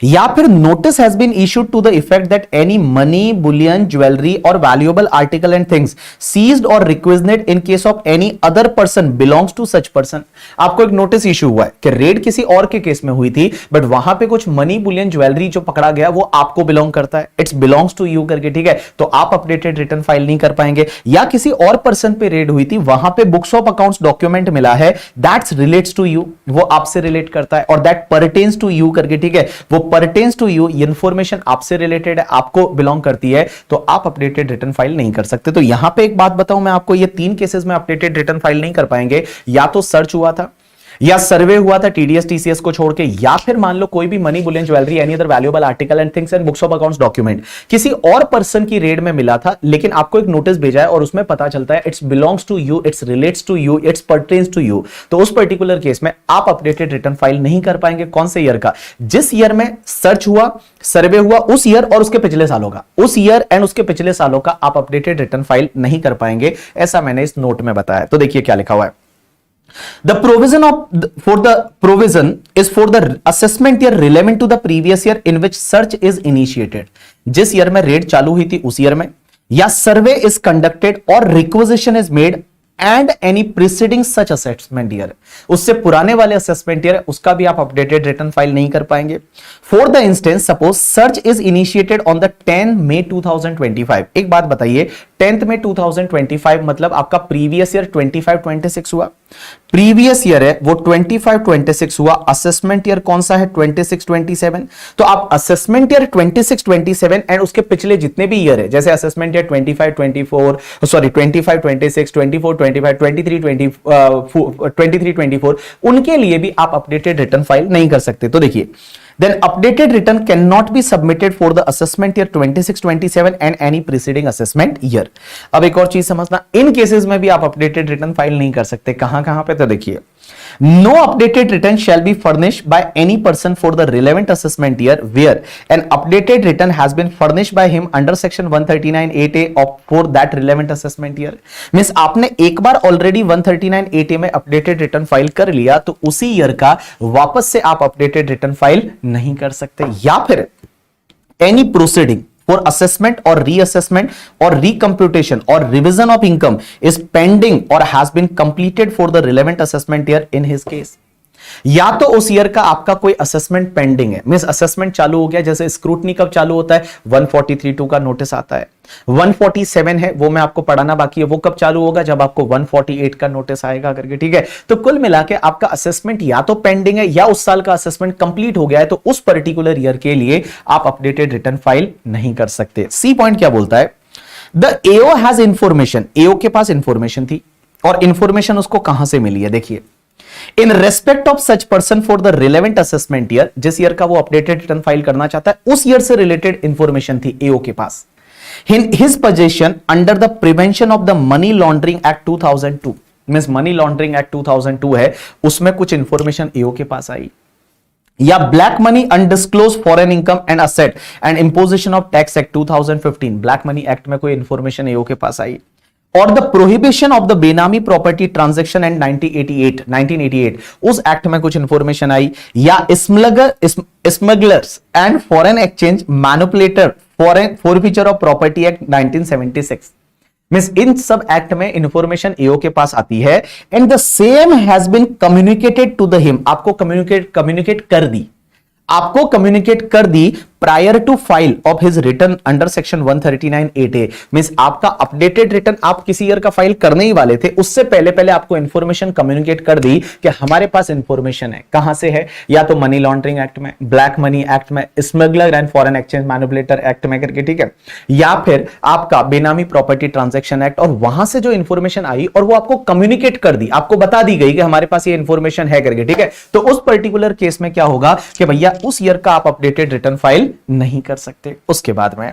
या फिर notice has been issued to the effect that any money, bullion, jewellery or valuable article and things seized or requisitioned in case of any other person belongs to such person. आपको एक notice issue हुआ है कि red किसी और के case में हुई थी बट वहां पे कुछ मनी, बुलियन, ज्वेलरी जो पकड़ा गया वो आपको बिलोंग करता है, इट्स बिलोंग्स टू यू करके, ठीक है, तो आप अपडेटेड रिटर्न फाइल नहीं कर पाएंगे। या किसी और पर्सन पे रेड हुई थी, वहां पे बुक्स ऑफ अकाउंट्स डॉक्यूमेंट मिला है, दैट्स रिलेट्स टू यू, वो आपसे रिलेट करता है, और दैट परटेन्स टू यू करके, ठीक है, वो परटेन्स टू यू, इंफॉर्मेशन आपसे रिलेटेड है, आपको बिलोंग करती है, तो आप अपडेटेड रिटर्न फाइल नहीं कर सकते। तो यहां पे एक बात बताऊं मैं आपको, ये 3 केसेस में अपडेटेड रिटर्न फाइल नहीं कर पाएंगे। या तो सर्च हुआ था या सर्वे हुआ था TDS TCS को छोड़ के, या फिर मान लो कोई भी money, bullion, jewellery, any other valuable article and things and books of accounts document किसी और पर्सन की रेड में मिला था, लेकिन आपको एक नोटिस भेजा है और उसमें पता चलता है it's belongs to you, it's relates to you, it's pertains to you, तो उस पर्टिकुलर केस में आप अपडेटेड रिटर्न फाइल नहीं कर पाएंगे। कौन से ईयर का? जिस ईयर में सर्च हुआ, सर्वे हुआ, उस ईयर और उसके पिछले सालों का, उस ईयर एंड उसके पिछले सालों का आप अपडेटेड रिटर्न फाइल नहीं कर पाएंगे, ऐसा मैंने इस नोट में बताया। तो देखिए क्या लिखा हुआ है। The provision is for the assessment year relevant to the previous year in which search is initiated। जिस ईयर में रेड चालू हुई थी उस ईयर में, या सर्वे is conducted और requisition is made and any preceding such assessment year, उससे पुराने वाले असेसमेंट ईयर उसका भी आप अपडेटेड रिटर्न फाइल नहीं कर पाएंगे। For the instance suppose search is initiated on the 10 मई 2025। एक बात बताइए, 10 मई 2025 मतलब आपका प्रीवियस ईयर 25-26 हुआ, प्रीवियस ईयर है वो 25-26 हुआ, असेसमेंट ईयर कौन सा है? 26-27। तो आप असेसमेंट ईयर 26-27 एंड उसके पिछले जितने भी ईयर है, जैसे असेसमेंट ईयर 25-24 सॉरी 25-26, 24-25, 23-24 उनके लिए भी आप अपडेटेड रिटर्न फाइल नहीं कर सकते। तो देखिए, then updated return cannot be submitted for the assessment year 26-27 and any preceding assessment year। अब एक और चीज समझना, इन केसेस में भी आप अपडेटेड रिटर्न फाइल नहीं कर सकते। कहां कहां पे? तो देखिए, no updated return shall be furnished by any person for the relevant assessment year where an updated return has been furnished by him under section 139(8)(a) of for that relevant assessment year। Means आपने एक बार already 139(8)(a) में updated return file कर लिया, तो उसी year का वापस से आप अपडेटेड रिटर्न फाइल नहीं कर सकते। या फिर any proceeding for assessment or reassessment or recomputation or revision of income is pending or has been completed for the relevant assessment year in his case। या तो उस ईयर का आपका कोई असेसमेंट पेंडिंग है, मींस असेसमेंट चालू हो गया, जैसे स्क्रूटनी कब चालू होता है? 143(2) का नोटिस आता है, 147 है वो मैं आपको पढ़ाना बाकी है, वो कब चालू होगा? जब आपको 148 का नोटिस आएगा करके, ठीक है। तो कुल मिला के आपका असेसमेंट या तो पेंडिंग है या उस साल का असेसमेंट कंप्लीट हो गया है, तो उस पर्टिकुलर ईयर के लिए आप अपडेटेड रिटर्न फाइल नहीं कर सकते। सी पॉइंट क्या बोलता है? The AO has information, AO के पास इंफॉर्मेशन थी और इंफॉर्मेशन उसको कहां से मिली है? देखिए, इन respect of such person for the relevant assessment year, जिस ईयर का वो अपडेटेड रिटर्न फाइल करना चाहता है उस ईयर से रिलेटेड इंफॉर्मेशन थी एओ के पास। In his position under the prevention of the money laundering act 2002, means money laundering act 2002 है, उसमें कुछ इंफॉर्मेशन एओ के पास आई। या black money, undisclosed foreign income and asset and imposition of tax act 2015, black money act में कोई information AO के पास आई। और the prohibition of the benami property transaction and 1988 उस एक्ट में कुछ इंफॉर्मेशन आई। या smugglers and foreign exchange manipulator foreign forfeiture of property act 1976, means इन सब एक्ट में इंफॉर्मेशन एओ के पास आती है and the same has been communicated to the him, आपको कम्युनिकेट कर दी, आपको कम्युनिकेट कर दी prior to file of his return under section 139(8)A, means आपका अपडेटेड रिटर्न आप किसी ईयर का फाइल करने ही वाले थे, उससे पहले पहले आपको इंफॉर्मेशन कम्युनिकेट कर दी कि हमारे पास इंफॉर्मेशन है। कहां से है? या तो मनी लॉन्ड्रिंग एक्ट में, ब्लैक मनी एक्ट में, smuggler and foreign exchange manipulator act में करके, ठीक है, या फिर आपका बेनामी प्रॉपर्टी ट्रांजैक्शन एक्ट, और वहां से जो इंफॉर्मेशन आई और वो आपको कम्युनिकेट कर दी, आपको बता दी गई कि हमारे पास ये इंफॉर्मेशन है करके, ठीक है। तो उस पर्टिकुलर केस में क्या होगा कि भैया उस ईयर का आप अपडेटेड रिटर्न फाइल नहीं कर सकते। उसके बाद में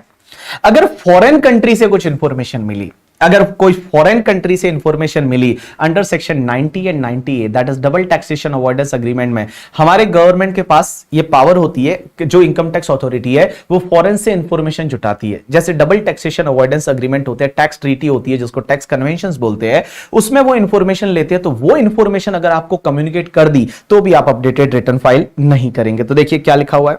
अगर फॉरेन कंट्री से कुछ इंफॉर्मेशन मिली, अगर कोई फॉरेन कंट्री से इंफॉर्मेशन मिली under section 90 and 90A, that is double taxation avoidance agreement में, हमारे गवर्नमेंट के पास ये पावर होती है कि जो इनकम टैक्स अथॉरिटी है वो फॉरेन से इंफॉर्मेशन जुटाती है। जैसे डबल टैक्सेशन अवॉइडेंस एग्रीमेंट होते हैं, टैक्स ट्रीटी होती है जिसको टैक्स कन्वेंशंस बोलते हैं, उसमें वो इंफॉर्मेशन लेते हैं। तो वो इंफॉर्मेशन अगर आपको कम्युनिकेट कर दी तो भी आप अपडेटेड रिटर्न फाइल नहीं करेंगे। तो देखिए क्या लिखा हुआ है,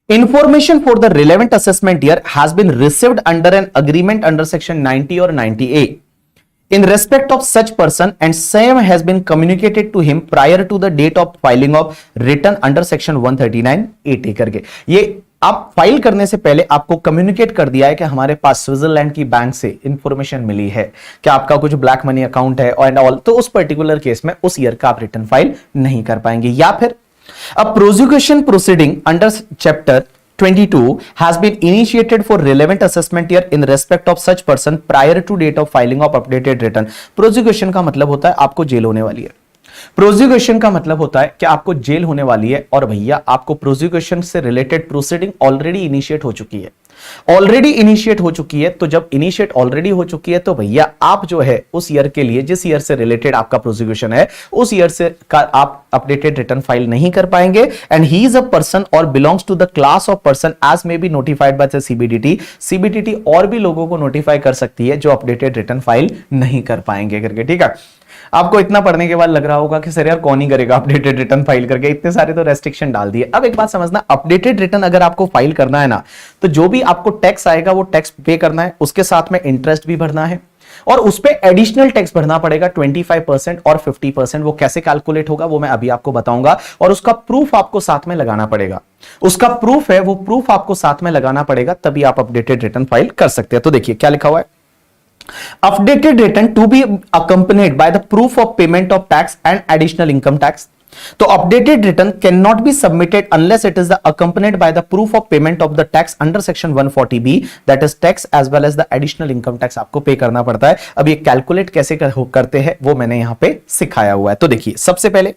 Information for the relevant assessment year has been received under an agreement under section 90 or 90A in respect of such person and same has been communicated to him prior to the date of filing of return under section 139(8)A करके। ये आप file करने से पहले आपको communicate कर दिया है कि हमारे पास स्विट्जरलैंड की बैंक से इंफॉर्मेशन मिली है कि आपका कुछ ब्लैक मनी अकाउंट है एंड ऑल, तो उस पर्टिकुलर केस में उस ईयर का आप रिटर्न फाइल नहीं कर पाएंगे। या फिर a prosecution proceeding under chapter 22 has been initiated for relevant assessment year in respect of such person prior to date of filing of updated return। prosecution का मतलब होता है आपको जेल होने वाली है। प्रोसिक्यूशन का मतलब होता है कि आपको जेल होने वाली है और भैया आपको प्रोसिक्यूशन से रिलेटेड प्रोसीडिंग ऑलरेडी इनिशिएट हो चुकी है, ऑलरेडी इनिशिएट हो चुकी है। तो जब इनिशिएट ऑलरेडी हो चुकी है तो भैया आप जो है उस ईयर के लिए, जिस ईयर से रिलेटेड आपका प्रोसिक्यूशन है, उस ईयर से का आप अपडेटेड रिटर्न फाइल नहीं कर पाएंगे। And he is a person or belongs to the class of person as may be notified by the CBDT. CBDT और भी लोगों को नोटिफाई कर सकती है जो अपडेटेड रिटर्न फाइल नहीं कर पाएंगे करके, ठीक है। आपको इतना पढ़ने के बाद लग रहा होगा कि सर यार कौन ही करेगा अपडेटेड रिटर्न फाइल करके, इतने सारे तो रेस्ट्रिक्शन डाल दिए। अब एक बात समझना, अपडेटेड रिटर्न अगर आपको फाइल करना है ना, तो जो भी आपको टैक्स आएगा वो टैक्स पे करना है, उसके साथ में इंटरेस्ट भी भरना है और उस पे एडिशनल टैक्स भरना पड़ेगा 25% और 50%। वो कैसे कैलकुलेट होगा वो मैं अभी आपको बताऊंगा और उसका प्रूफ आपको साथ में लगाना पड़ेगा। उसका प्रूफ है, वो प्रूफ आपको साथ में लगाना पड़ेगा, तभी आप अपडेटेड रिटर्न फाइल कर सकते हैं। तो देखिए क्या लिखा हुआ है, updated return to be accompanied by the proof of payment of tax and additional income tax। तो updated return cannot be submitted unless it is accompanied by the proof of payment of the tax under section 140B, that is tax as well as the additional income tax आपको पे करना पड़ता है। अब ये calculate कैसे करते हैं वो मैंने यहां पे सिखाया हुआ है। तो देखिए सबसे पहले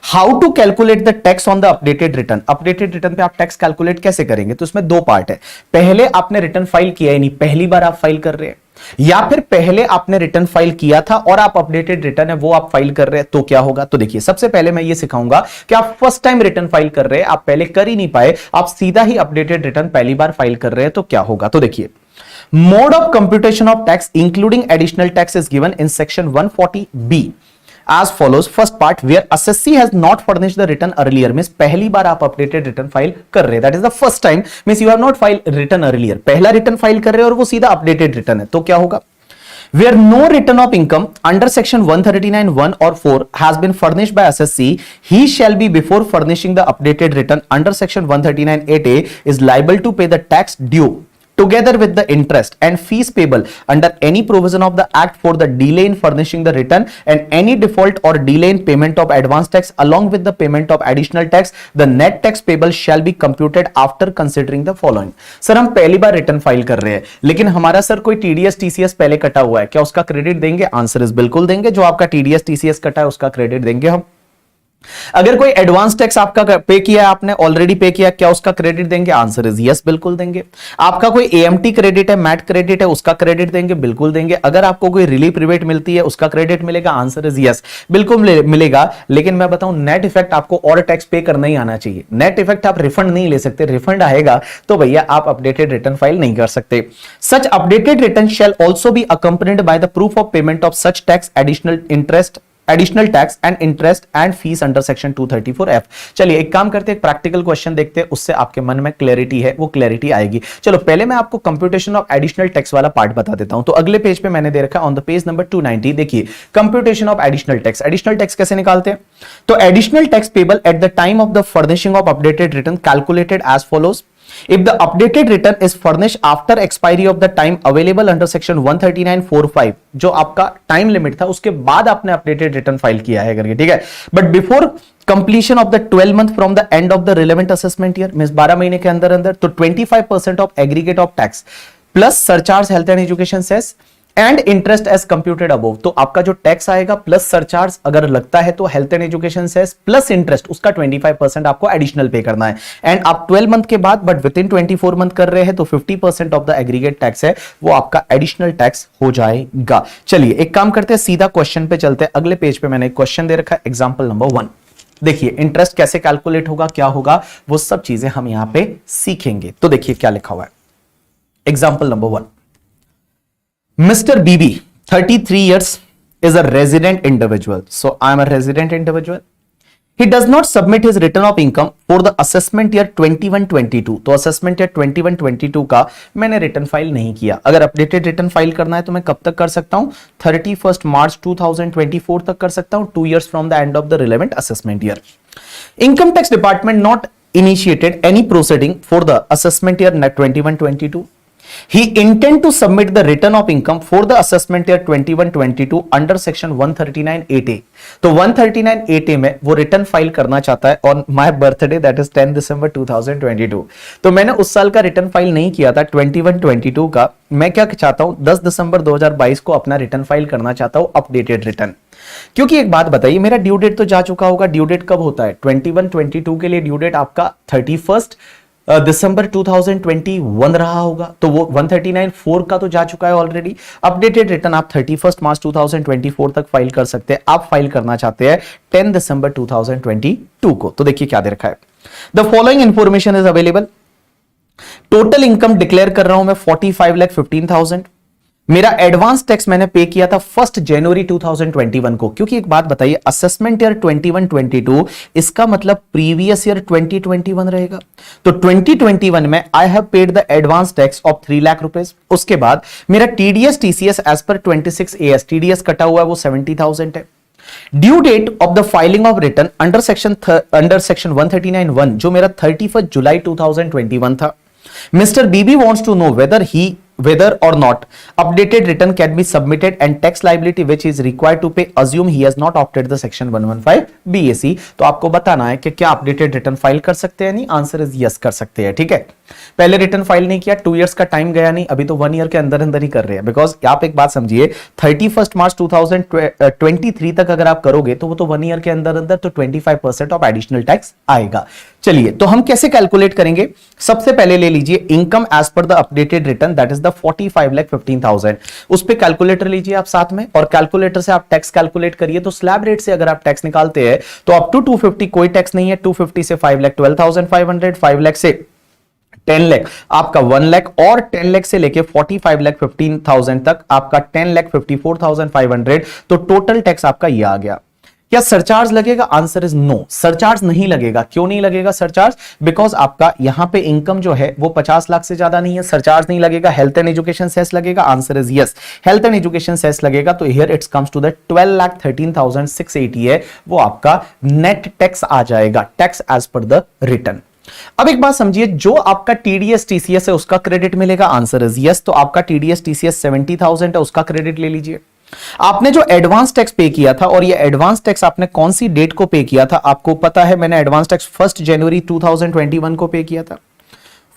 how to calculate the tax on the updated return. Updated return पे आप टैक्स कैलकुलेट कैसे करेंगे, तो इसमें दो पार्ट है। पहले आपने रिटर्न फाइल किया ही नहीं, पहली बार आप फाइल कर रहे हैं, या फिर पहले आपने रिटर्न फाइल किया था और आप अपडेटेड रिटर्न है वो आप फाइल कर रहे हैं, तो क्या होगा। तो देखिए सबसे पहले मैं ये सिखाऊंगा कि आप फर्स्ट टाइम रिटर्न फाइल कर रहे हैं, आप पहले कर ही नहीं पाए, आप सीधा ही अपडेटेड रिटर्न पहली बार फाइल कर रहे हैं, तो क्या होगा। तो देखिए mode of computation of tax including additional tax is given in section 140B as follows। first part where assessee has not furnished the return earlier, means पहली बार आप अपडेटेड रिटर्न फाइल कर रहे हैं, that is the first time, means you have not filed return earlier, पहला return file कर रहे हैं और वो सीधा अपडेटेड रिटर्न है, तो क्या होगा। where no return of income under section 139(1) or 4 has been furnished by assessee, he shall be before furnishing the updated return under section 139(8)A is liable to pay the tax due together with the interest and fees payable under any provision of the act for the delay in furnishing the return and any default or delay in payment of advance tax along with the payment of additional tax, the net tax payable shall be computed after considering the following। Sir हम पहली बार return file कर रहे हैं लेकिन हमारा sir कोई TDS TCS पहले कटा हुआ है, क्या उसका क्रेडिट देंगे। आंसर इज बिल्कुल देंगे, जो आपका टीडीएस टीसीएस कटा है उसका क्रेडिट देंगे हम। अगर कोई एडवांस टैक्स आपका पे किया है, आपने ऑलरेडी पे किया, क्या उसका क्रेडिट देंगे। आंसर इज यस, बिल्कुल देंगे। आपका कोई एएमटी क्रेडिट है, मैट क्रेडिट है, उसका क्रेडिट देंगे, बिल्कुल देंगे। अगर आपको कोई रिलीफ रिबेट मिलती है उसका क्रेडिट मिलेगा। आंसर इज यस, बिल्कुल मिलेगा। लेकिन मैं बताऊं नेट इफेक्ट आपको और टैक्स पे करना ही आना चाहिए। नेट इफेक्ट आप रिफंड नहीं ले सकते, रिफंड आएगा तो भैया आप अपडेटेड रिटर्न फाइल नहीं कर सकते। Such updated return shall also be accompanied by the proof of payment of such tax, additional tax and interest and fees under section 234F। चलिए एक काम करते हैं, प्रैक्टिकल क्वेश्चन देखते हैं, उससे आपके मन में क्लैरिटी है वो क्लैरिटी आएगी। चलो पहले मैं आपको कंप्यूटेशन ऑफ एडिशनल टैक्स वाला पार्ट बता देता हूं। तो अगले पेज पे मैंने दे रखा ऑन द पेज नंबर 290, देखिए computation of additional tax. Additional tax कैसे निकालते हैं, तो additional tax payable at the time of the furnishing of updated return calculated as follows. If the updated return is furnished after expiry of the time available under section 139(4)(5), जो आपका time limit था उसके बाद आपने updated return file किया है करके, ठीक है, but before completion of the 12 month from the end of the relevant assessment year, means 12 महीने के अंदर अंदर, तो 25% of aggregate of tax plus surcharge health and education cess and interest as computed above. तो आपका जो टैक्स आएगा plus surcharge अगर लगता है तो health and education cess plus interest, उसका 25% आपको एडिशनल पे करना है। एंड आप 12 मंथ के बाद बट विद इन 24 मंथ कर रहे हैं तो 50% ऑफ द एग्रीगेट टैक्स है वो आपका एडिशनल टैक्स हो जाएगा। चलिए एक काम करते हैं, सीधा क्वेश्चन पे चलते हैं। अगले पेज पे मैंने एक क्वेश्चन दे रखा है, एग्जाम्पल नंबर 1। देखिए इंटरेस्ट कैसे कैलकुलेट होगा, क्या होगा, वो सब चीजें हम यहां पे सीखेंगे। तो देखिए क्या लिखा हुआ है, example number 1। Mr. BB, 33 years, is a resident individual. So I am a resident individual. He does not submit his return of income for the assessment year 21-22. तो assessment year 21-22 का मैंने रिटर्न फाइल नहीं किया। अगर updated return file करना है तो मैं कब तक कर सकता हूं, 31 मार्च 2024 तक कर सकता हूं, 2 years from the end of the relevant assessment year. Income tax department not initiated any proceeding for the assessment year 21-22. He intend to submit the return of income for the assessment year 21-22 under section 139(8)(a). तो 139(8)(a) में वो return file करना चाहता है on my birthday that is 10 दिसंबर 2022। तो मैंने उस साल का रिटर्न फाइल नहीं किया था 21-22 का, मैं क्या चाहता हूं 10 दिसंबर 2022 को अपना रिटर्न फाइल करना चाहता हूं अपडेटेड रिटर्न। क्योंकि एक बात बताइए, मेरा ड्यू डेट तो जा चुका होगा। ड्यू डेट कब होता है, 21-22 के लिए ड्यू डेट आपका 31 दिसंबर 2021 रहा होगा, तो वो 139(4) का तो जा चुका है ऑलरेडी। अपडेटेड रिटर्न आप 31 मार्च 2024 तक फाइल कर सकते हैं। आप फाइल करना चाहते हैं 10 दिसंबर 2022 को। तो देखिए क्या दे रखा है, the following information is available. Total income declare कर रहा हूं मैं 45,15,000। मेरा एडवांस टैक्स मैंने पे किया था 1 जनवरी 2021 को। क्योंकि एक बात बताइए, असेसमेंट ईयर 21-22 इसका मतलब प्रीवियस ईयर 2021 रहेगा। तो 2021 में I have paid the advance tax of 3 lakh rupees. उसके बाद मेरा TDS TCS as per 26AS TDS कटा हुआ है वो 70,000 है। Due date of the filing of return under section 139(1) जो मेरा 31 जुलाई 2021 था। Mister BB wants to know whether or not updated return can be submitted and tax liability which is required to pay assume he has not opted the section 115 BAC। तो आपको बताना है कि क्या अपडेटेड रिटर्न फाइल कर सकते हैं, नहीं, आंसर इज यस कर सकते हैं। ठीक है, पहले रिटर्न फाइल नहीं किया, 2 इयर्स का टाइम गया नहीं, अभी तो 1 ईयर के अंदर अंदर ही कर रहे हैं। बिकॉज आप एक बात समझिए, 31 मार्च 2023 तक अगर आप करोगे तो वो तो 1 ईयर के अंदर अंदर तो 25% ऑफ एडिशनल टैक्स आएगा। चलिए तो हम कैसे कैलकुलेट करेंगे, सबसे पहले ले लीजिए income as per the updated return that is the 45,15,000। उस पे कैलकुलेटर लीजिए आप साथ में, और कैलकुलेटर से आप टैक्स कैलकुलेट करिए। तो स्लैब रेट से अगर आप टैक्स निकालते हैं तो अप टू 250 कोई टैक्स नहीं है, 250 से 5,12,500, 5 लाख से 10 लाख आपका 1 लाख, और 10 लाख से लेके 45,15,000 तक आपका 10,54,500। तो टोटल टैक्स आपका ये आ गया। क्या सरचार्ज लगेगा, आंसर इज नो, सरचार्ज नहीं लगेगा। क्यों नहीं लगेगा सरचार्ज, बिकॉज आपका यहां पे इनकम जो है वो 50 लाख से ज्यादा नहीं है, सरचार्ज नहीं लगेगा। हेल्थ एंड एजुकेशन सेस लगेगा, answer is yes, health and education cess लगेगा। तो here it's comes to the 12,13,680 है, वो आपका नेट टैक्स आ जाएगा, tax as per the return. अब एक बात समझिए, जो आपका टीडीएस टीसीएस है उसका क्रेडिट मिलेगा, आंसर इज यस। तो आपका टीडीएस टीसीएस 70,000 है, उसका क्रेडिट ले लीजिए। आपने जो एडवांस टैक्स पे किया था, और ये एडवांस टैक्स आपने कौन सी डेट को पे किया था, आपको पता है मैंने एडवांस टैक्स 1 जनवरी 2021 को पे किया था।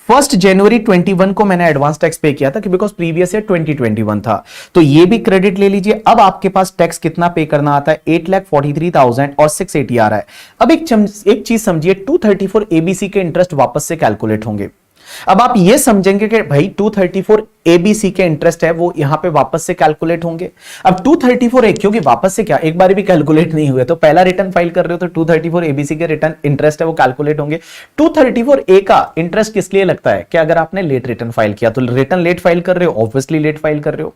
1 जनवरी 21 को मैंने एडवांस टैक्स पे किया था कि बिकॉज प्रीवियस ईयर 2021 था। तो ये भी क्रेडिट ले लीजिए। अब आपके पास टैक्स कितना पे करना आता है, 8,43,680 आ रहा है। अब एक चीज समझिए, 234 एबीसी के इंटरेस्ट वापस से कैलकुलेट होंगे। अब आप ये समझेंगे कि भाई 234 एबीसी के इंटरेस्ट है वो यहां पे वापस से कैलकुलेट होंगे। अब 234 ए क्योंकि वापस से क्या एक बार भी कैलकुलेट नहीं हुए, तो पहला रिटर्न फाइल कर रहे हो तो 234 एबीसी के रिटर्न इंटरेस्ट है वो कैलकुलेट होंगे। 234 ए का इंटरेस्ट किस लिए लगता है कि अगर आपने लेट रिटर्न फाइल किया, तो रिटर्न लेट फाइल कर रहे हो, ऑब्वियसली लेट फाइल कर रहे हो।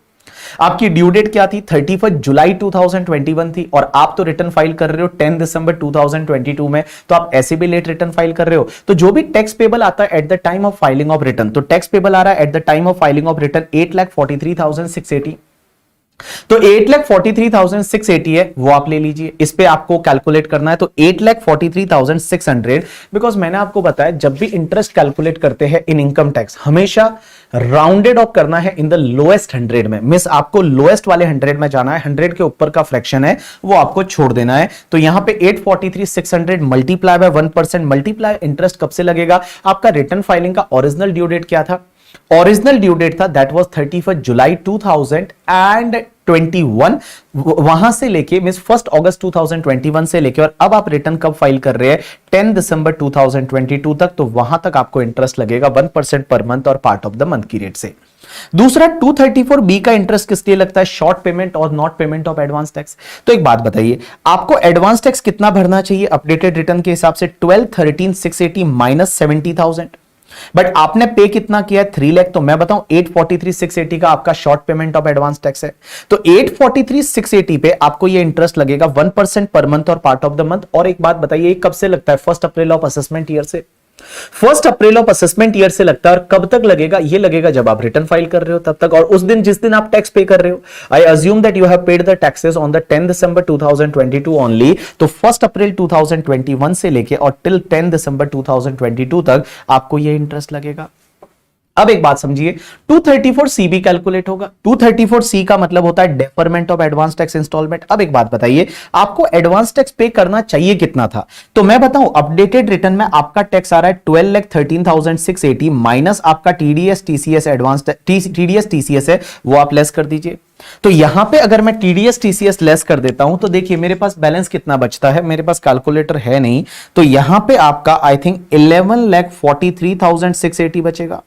आपकी ड्यू डेट क्या थी, 31 जुलाई 2021 थी, और आप तो रिटर्न फाइल कर रहे हो 10 दिसंबर 2022 में, तो आप ऐसे भी लेट रिटर्न फाइल कर रहे हो। तो जो भी टैक्स पेबल आता है eight the time of filing of return, तो टैक्स पेबल आ रहा है eight the time of filing of return 8,43,680। तो 8,43,680 है, वो आप ले लीजिए। इस पे आपको कैलकुलेट करना है तो 8,43,600, बिकॉज मैंने आपको बताया जब भी इंटरेस्ट कैलकुलेट करते हैं इन इनकम टैक्स हमेशा राउंडेड ऑफ करना है इन द लोएस्ट 100 में। मिस आपको लोएस्ट वाले 100 में जाना है, 100 के ऊपर का फ्रैक्शन है वो आपको छोड़ देना है। तो यहां पे 843,600 मल्टीप्लाई बाय 1%, मल्टीप्लाई इंटरेस्ट कब से लगेगा, आपका रिटर्न फाइलिंग का ओरिजिनल ड्यू डेट क्या था, ओरिजिनल ड्यू डेट था दैट वाज 31 जुलाई 2021, वहां से लेके मींस 1 अगस्त 2021 से लेके और अब आप रिटर्न कब फाइल कर रहे हैं 10 दिसंबर 2022 तक, तो वहां तक आपको इंटरेस्ट लगेगा 1% पर मंथ और पार्ट ऑफ द मंथ की रेट से। दूसरा 234B का इंटरेस्ट किस लिए लगता है, शॉर्ट पेमेंट और not payment of advance tax. तो एक बात बताइए आपको एडवांस टैक्स कितना भरना चाहिए अपडेटेड रिटर्न के हिसाब से 12,13,680 माइनस 70,000, बट आपने पे कितना किया है 3 लाख, तो मैं बताऊं 843,680 का आपका short payment of advance tax है। तो 843,680 पे आपको ये इंटरेस्ट लगेगा 1% पर मंथ और पार्ट ऑफ द मंथ। और एक बात बताइए कब से लगता है, 1 अप्रैल ऑफ असेसमेंट ईयर से, 1 अप्रैल ऑफ असेसमेंट ईयर से लगता है। और कब तक लगेगा, ये लगेगा जब आप रिटर्न फाइल कर रहे हो तब तक, और उस दिन जिस दिन आप टैक्स पे कर रहे हो। I assume that you have paid the taxes on the 10 December 2022 only, तो 1 अप्रैल 2021 से लेके और टिल 10 दिसंबर 2022 तक आपको ये इंटरेस्ट लगेगा। अब एक बात समझिए 234C भी कैलकुलेट होगा। 234C का मतलब होता है deferment of advance tax instalment. अब एक बात बताइए आपको एडवांस टैक्स पे करना चाहिए कितना था, तो मैं बताऊं अपडेटेड रिटर्न में आपका टैक्स आ रहा है 12,13,680 माइनस आपका TDS TCS advance TDS TCS है वो आप लेस कर दीजिए। तो यहां पे अगर मैं टीडीएस टीसीएस लेस कर देता हूं तो देखिए मेरे पास बैलेंस कितना बचता है, मेरे पास कैलकुलेटर है नहीं, तो यहां पे आपका आई थिंक 11,43,680 बचेगा।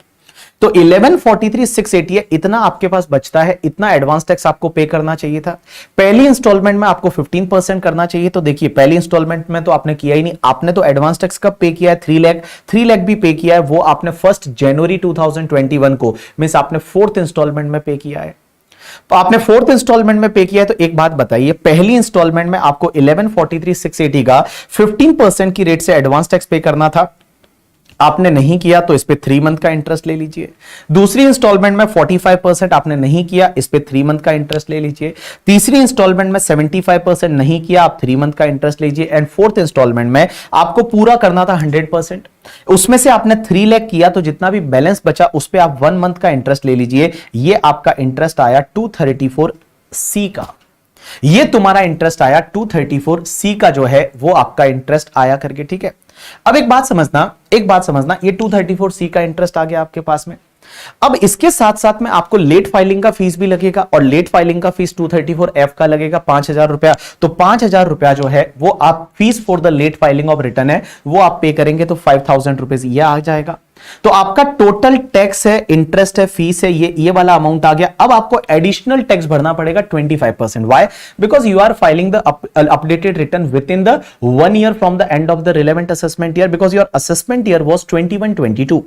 तो 11,43,680 है, इतना आपके पास बचता है, इतना एडवांस टैक्स आपको पे करना चाहिए था। पहली इंस्टॉलमेंट में आपको 15% करना चाहिए, तो देखिए पहली इंस्टॉलमेंट में तो आपने किया ही नहीं, आपने तो एडवांस टैक्स कब पे किया है 3 लाख, 3 लाख भी पे किया है वो आपने 1 जनवरी 2021 को, मींस आपने 4th इंस्टॉलमेंट में पे किया है। तो आपने 4th इंस्टॉलमेंट में पे किया है, तो एक बात बताइए पहली इंस्टॉलमेंट में आपको 11,43,680 का 15% की रेट से एडवांस टैक्स पे करना था, आपने नहीं किया तो इस पे 3 मंथ का इंटरेस्ट ले लीजिए। दूसरी इंस्टॉलमेंट में 45% आपने नहीं किया, इस पे 3 मंथ का इंटरेस्ट ले लीजिए। तीसरी इंस्टॉलमेंट में 75% नहीं किया, आप 3 मंथ का इंटरेस्ट लीजिए। एंड 4th इंस्टॉलमेंट में आपको पूरा करना था 100%, उसमें से आपने 3 लाख किया, तो जितना भी बैलेंस बचा उस पे आप 1 मंथ का इंटरेस्ट ले लीजिए। ये आपका इंटरेस्ट आया 234C का, ये तुम्हारा इंटरेस्ट आया 234C का जो है वो आपका इंटरेस्ट आया करके, ठीक है। अब एक बात समझना, ये 234C का इंटरेस्ट आ गया आपके पास में। अब इसके साथ साथ में आपको लेट फाइलिंग का फीस भी लगेगा, और लेट फाइलिंग का फीस 234F का लगेगा 5,000 रुपया। तो 5,000 रुपया जो है वो आप fees for the late filing of return है वो आप पे करेंगे, तो 5,000 रुपीज ये आ जाएगा। तो आपका टोटल टैक्स है, इंटरेस्ट है, फीस है, ये वाला अमाउंट आ गया। अब आपको एडिशनल टैक्स भरना पड़ेगा 25%। Why? Because you are filing the updated return within the 1 year from the end of the relevant assessment year, because your assessment year was 21-22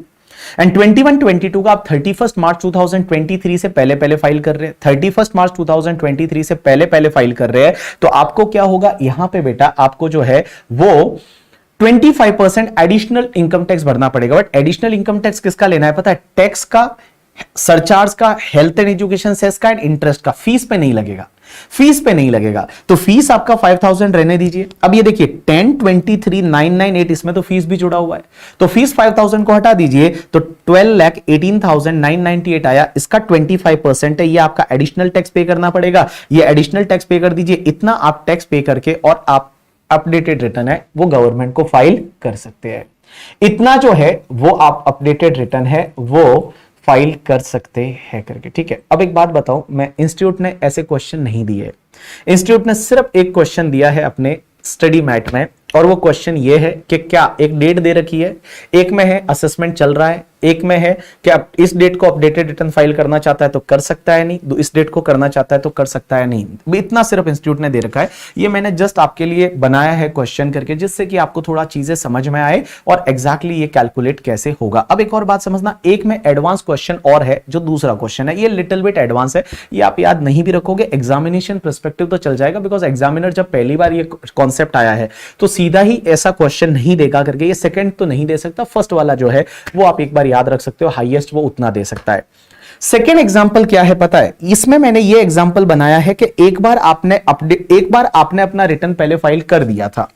and 21-22 का आप 31 मार्च 2023 से पहले फाइल कर रहे हैं, 31 मार्च 2023 से पहले फाइल कर रहे हैं। तो आपको क्या होगा यहां पे बेटा, आपको जो है वो 25% एडिशनल इनकम टैक्स भरना पड़ेगा। बट एडिशनल इनकम टैक्स किसका लेना है पता है? टैक्स का, सरचार्ज का, हेल्थ एंड एजुकेशन सेस का एंड इंटरेस्ट का, फीस पे नहीं लगेगा, फीस पे नहीं लगेगा। तो फीस आपका 5,000 रहने दीजिए। अब ये देखिए 10,23,998 इसमें तो फीस भी जुड़ा हुआ है, तो फीस 5,000 को हटा दीजिए तो 12,18,998 आया। इसका 25% है, ये आपका एडिशनल टैक्स पे करना पड़ेगा, ये एडिशनल टैक्स पे कर दीजिए। इतना आप टैक्स पे करके और आप अपडेटेड रिटर्न है वो गवर्नमेंट को फाइल कर सकते हैं। इतना जो है वो आप अपडेटेड रिटर्न है वो फाइल कर सकते हैं करके, ठीक है। अब एक बात बताऊं, मैं इंस्टीट्यूट ने ऐसे क्वेश्चन नहीं दिए, इंस्टीट्यूट ने सिर्फ एक क्वेश्चन दिया है अपने स्टडी मैट में, और वो क्वेश्चन ये है कि क्या एक डेट दे रखी है, एक में है असेसमेंट चल रहा है, एक में है कि अब इस डेट को अपडेटेड रिटर्न फाइल करना चाहता है तो कर सकता है नहीं, इस डेट को करना चाहता है तो कर सकता है नहीं। इतना सिर्फ इंस्टीट्यूट ने दे रखा है। ये मैंने जस्ट आपके लिए बनाया है क्वेश्चन करके, जिससे कि आपको थोड़ा चीजें समझ में आए और एग्जैक्टली ये कैलकुलेट कैसे होगा। अब एक और बात समझना, एक में एडवांस क्वेश्चन और है, जो दूसरा क्वेश्चन है ये लिटिल बिट एडवांस है, ये आप याद नहीं भी रखोगे, एग्जामिनेशन पर्सपेक्टिव तो चल जाएगा, बिकॉज एग्जामिनर जब पहली बार ये कॉन्सेप्ट आया है तो सीधा ही ऐसा क्वेश्चन नहीं देगा करके, ये सेकंड तो नहीं दे सकता, फर्स्ट वाला जो है वो आप एक बार याद रख सकते हो, हाईएस्ट वो उतना दे सकता है। सेकेंड एग्जाम्पल क्या है पता है, इसमें मैंने ये एग्जाम्पल बनाया है कि एक बार आपने अपना रिटर्न पहले फाइल कर दिया था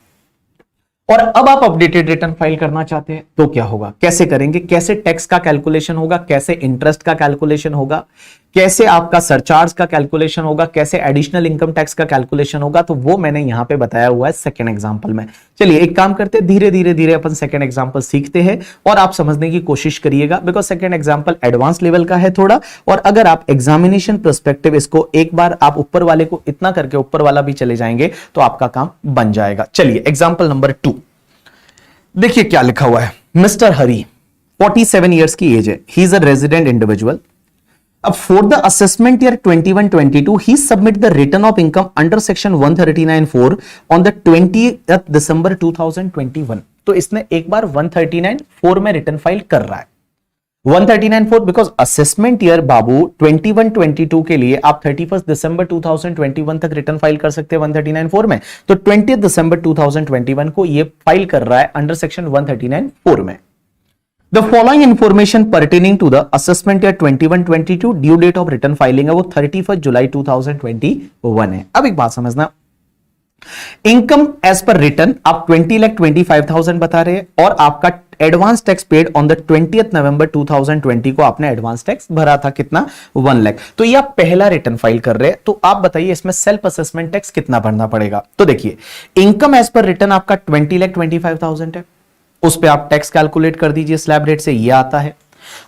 और अब आप अपडेटेड रिटर्न फाइल करना चाहते हैं, तो क्या होगा, कैसे करेंगे, कैसे टैक्स का कैलकुलेशन होगा, कैसे इंटरेस्ट का कैलकुलेशन होगा, कैसे आपका सरचार्ज का कैलकुलेशन होगा, कैसे एडिशनल इनकम टैक्स का कैलकुलेशन होगा, तो वो मैंने यहां पे बताया हुआ है सेकंड एग्जांपल में। चलिए एक काम करते हैं, धीरे धीरे धीरे अपन सेकंड एग्जांपल सीखते हैं और आप समझने की कोशिश करिएगा, because second example advance level का है थोड़ा, और अगर आप एग्जामिनेशन पर्सपेक्टिव इसको एक बार आप ऊपर वाले को इतना करके ऊपर वाला भी चले जाएंगे तो आपका काम बन जाएगा। चलिए एग्जाम्पल नंबर 2 देखिए क्या लिखा हुआ है। मिस्टर हरी 47 ईयर्स की एज है, he is a resident individual. अब for the assessment year 21-22 he submit the return of income under section 139(4) on the 20th December 2021। तो इसने एक बार 139(4) में रिटर्न फाइल कर रहा है। 139(4) बिकॉज असेसमेंट ईयर बाबू 21-22 के लिए आप 31 दिसंबर 2021 तक रिटर्न फाइल कर सकते हैं 139(4) में, तो 20 दिसंबर 2021 को ये फाइल कर रहा है अंडर सेक्शन 139(4) में। The following information pertaining to the assessment year 21-22 due date of return filing है वो 31 जुलाई 2021 है। अब एक बात समझना, इनकम एज पर रिटर्न आप 20,25,000 बता रहे हैं और आपका advance tax paid on the 20th नवंबर 2020 को आपने एडवांस टैक्स भरा था कितना, 1 लाख। तो ये आप पहला रिटर्न फाइल कर रहे हैं, तो आप बताइए इसमें सेल्फ असेसमेंट टैक्स कितना भरना पड़ेगा। तो देखिए इनकम एज पर रिटर्न आपका 20,25,000 है, उस पर आप टैक्स कैलकुलेट कर दीजिए, स्लैब रेट से ये आता है।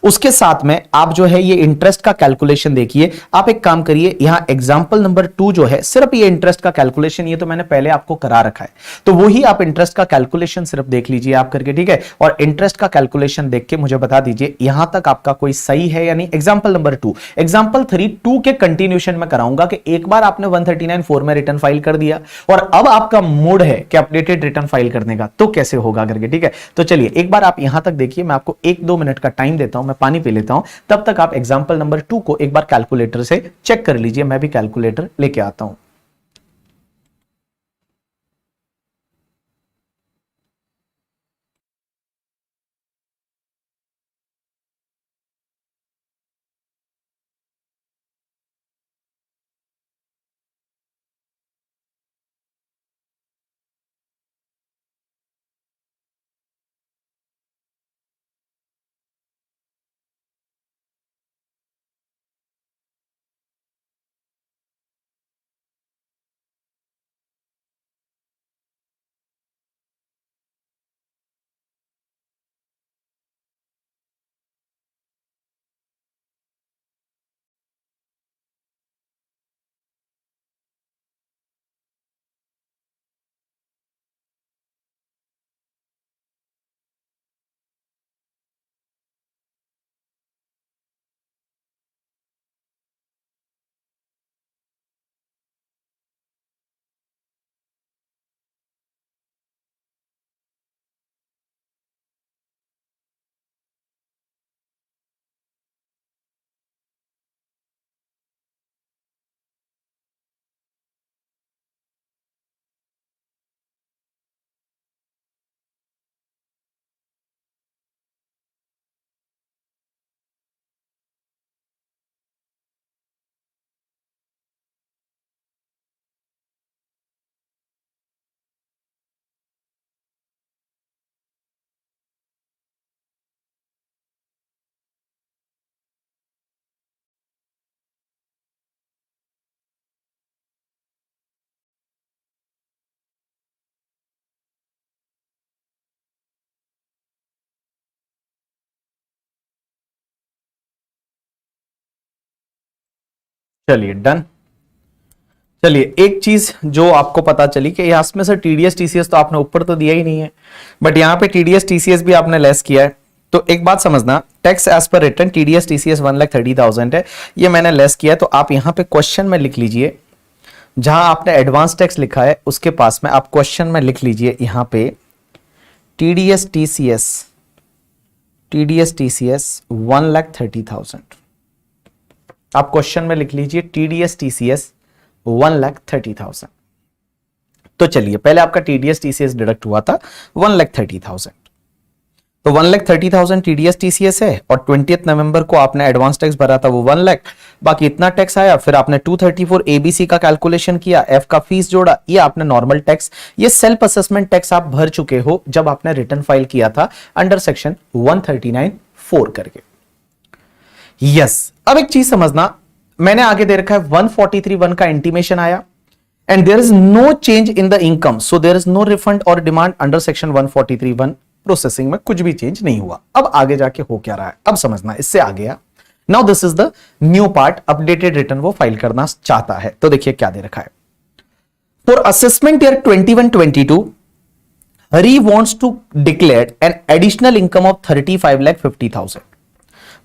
उसके साथ में आप जो है ये इंटरेस्ट का कैलकुलेशन देखिए, आप एक काम करिए, यहां एग्जांपल नंबर 2 जो है सिर्फ ये इंटरेस्ट का कैलकुलेशन, ये तो मैंने पहले आपको करा रखा है, तो वही आप इंटरेस्ट का कैलकुलेशन सिर्फ देख लीजिए आप करके, ठीक है। और इंटरेस्ट का कैलकुलेशन देख के मुझे बता दीजिए यहां तक आपका कोई सही है या नहीं। एग्जांपल नंबर 2, एग्जांपल 3 2 के कंटिन्यूशन में कराऊंगा कि एक बार आपने 139(4) में रिटर्न फाइल कर दिया और अब आपका मूड है कि अपडेटेड रिटर्न फाइल करने का, तो कैसे होगा करके, ठीक है। तो चलिए एक बार आप यहां तक देखिए, मैं आपको 1-2 मिनट का टाइम देता हूं, मैं पानी पी लेता हूं, तब तक आप एग्जांपल नंबर 2 को एक बार कैलकुलेटर से चेक कर लीजिए। मैं भी कैलकुलेटर लेके आता हूं। चलिए डन। चलिए एक चीज जो आपको पता चली कि यहाँ में सर टीडीएस टीसीएस तो आपने ऊपर तो दिया ही नहीं है, बट यहाँ पे टीडीएस टीसीएस भी आपने लेस किया है। तो एक बात समझना, tax as per return TDS TCS 1,30,000 है, ये मैंने लेस किया है। तो आप यहाँ पे क्वेश्चन में लिख लीजिए, जहां आपने एडवांस टैक्स लिखा है उसके पास में आप क्वेश्चन में लिख लीजिए यहाँ पे टीडीएस टीसीएस 1,30,000। आप क्वेश्चन में लिख लीजिए टीडीएस टीसीएस 1,30,000। तो चलिए पहले आपका टीडीएस टीसीएस डिडक्ट हुआ था 1,30,000। तो 1,30,000 टीडीएस टीसीएस है और 20 नवंबर को आपने एडवांस टैक्स भरा था वो 1 लाख, बाकी इतना टैक्स आया। फिर आपने 234 एबीसी का कैलकुलेशन किया, एफ का फीस जोड़ा, ये आपने नॉर्मल टैक्स, ये सेल्फ असेसमेंट टैक्स आप भर चुके हो जब आपने रिटर्न फाइल किया था अंडर सेक्शन 139(4) करके। यस, अब एक चीज समझना, मैंने आगे दे रखा है 143(1) का इंटीमेशन आया and there is no change in the income, so there is no refund or demand under section 143(1). Processing में कुछ भी चेंज नहीं हुआ। अब आगे जाके हो क्या रहा है अब समझना, इससे आ गया। Now this is the new part, updated return वो फाइल करना चाहता है। तो देखिए क्या दे रखा है, for assessment year 21-22 Hari wants to declare an additional income of 35,50,000।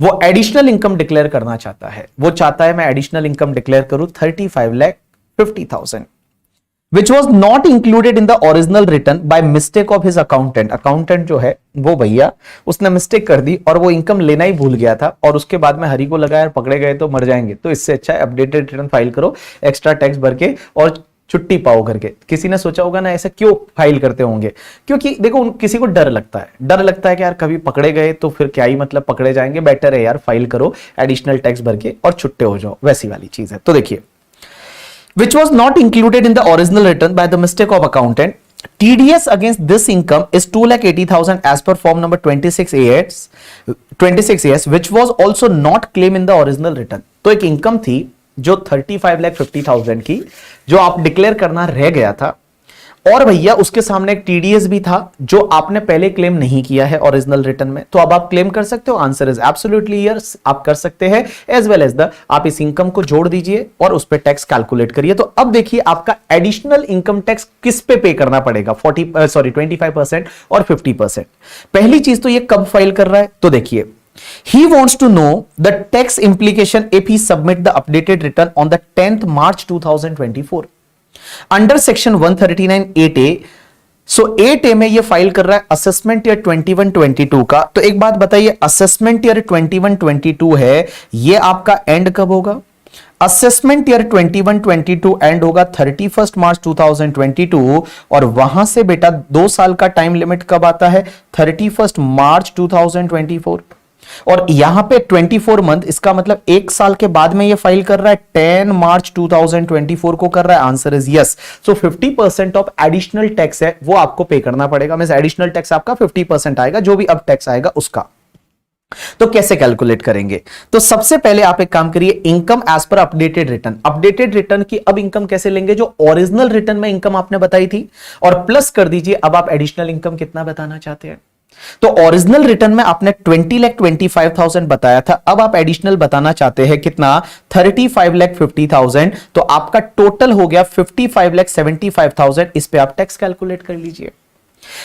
वो एडिशनल इनकम डिक्लेयर करना चाहता है, वो चाहता है मैं एडिशनल इनकम डिक्लेयर करूं 35,50,000 which was not included in the original return by mistake of his accountant। Accountant जो है वो भैया उसने मिस्टेक कर दी और वो इनकम लेना ही भूल गया था और उसके बाद में हरी को लगा यार पकड़े गए तो मर जाएंगे, तो इससे अच्छा है अपडेटेड रिटर्न फाइल करो, एक्स्ट्रा टैक्स भर के और छुट्टी पाओ करके। किसी ने सोचा होगा ना ऐसा क्यों फाइल करते होंगे, क्योंकि देखो किसी को डर लगता है कि यार कभी पकड़े गए तो फिर क्या ही मतलब, पकड़े जाएंगे, बेटर है यार फाइल करो एडिशनल टैक्स भर के और छुट्टे हो जाओ, वैसी वाली चीज है। तो देखिए which was not included in the original return by the mistake of accountant, TDS against this income is 2,80,000 as per form number 26AS which was also not claimed in the original return। तो एक income थी जो 35,50,000 की जो आप declare करना रह गया था और भैया उसके सामने एक टीडीएस भी था जो आपने पहले क्लेम नहीं किया है ओरिजिनल रिटर्न में। तो अब आप क्लेम कर सकते हो, आंसर इज एब्सोल्युटली यस, आप कर सकते हैं। एज वेल एज द आप इस इनकम को जोड़ दीजिए और उस पर टैक्स कैलकुलेट करिए। तो अब देखिए आपका एडिशनल इनकम टैक्स किस पे करना पड़ेगा, 25% और 50%। पहली चीज तो ये कब फाइल कर रहा है, तो देखिए he wants to know the tax implication if he submit the updated return on the 10th March 2024 under section 139(8)A। So 8A में ये फाइल कर रहा है असेसमेंट ईयर 21-22 का। तो एक बात बताइए, असेसमेंट ईयर 21-22 है, ये आपका एंड कब होगा? असेसमेंट ईयर 21-22 एंड होगा 31 मार्च 2022 और वहां से बेटा 2 साल का टाइम लिमिट कब आता है? 31 मार्च 2024। और यहां पे 24 मंथ, इसका मतलब 1 साल के बाद में ये फाइल कर रहा है 10 मार्च 2024 को कर रहा है। Answer is yes. So 50% of additional tax है वो आपको पे करना पड़ेगा। मींस एडिशनल टैक्स आपका 50% आएगा, जो भी अब टैक्स आएगा उसका। तो कैसे कैलकुलेट करेंगे? तो सबसे पहले आप एक काम करिए, income as per updated return. Updated return की अब इनकम कैसे लेंगे? जो ओरिजिनल रिटर्न में इनकम आपने बताई थी और प्लस कर दीजिए अब आप एडिशनल इनकम कितना बताना चाहते हैं। तो ओरिजिनल रिटर्न में आपने 20,25,000 बताया था, अब आप एडिशनल बताना चाहते हैं कितना? 35,50,000। तो आपका टोटल हो गया 55,75,000। इस पे आप टैक्स कैलकुलेट कर लीजिए।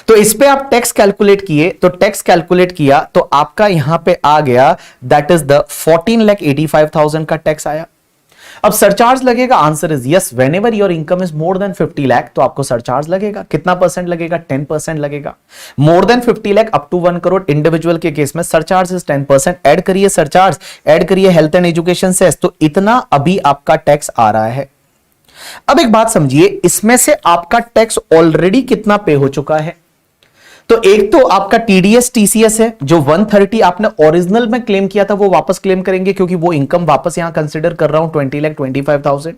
तो इस पे आप टैक्स कैलकुलेट किए, तो टैक्स कैलकुलेट किया तो आपका यहां पे आ गया दैट इज द 14,85,000 का टैक्स आया। अब सरचार्ज लगेगा, answer is yes. Whenever your income is more than 50 lakh तो आपको सरचार्ज लगेगा। कितना परसेंट लगेगा? 10% लगेगा। More than 50 lakh up to 1 crore individual के केस में सरचार्ज इज 10%। ऐड करिए सरचार्ज, ऐड करिए हेल्थ एंड एजुकेशन सेस, तो इतना अभी आपका टैक्स आ रहा है। अब एक बात समझिए, इसमें से आपका टैक्स ऑलरेडी कितना पे हो चुका है? तो एक तो आपका टीडीएस टीसीएस है जो 130 आपने ओरिजिनल में क्लेम किया था वो वापस क्लेम करेंगे, क्योंकि वो इनकम वापस यहां कंसीडर कर रहा हूं 20,25,000।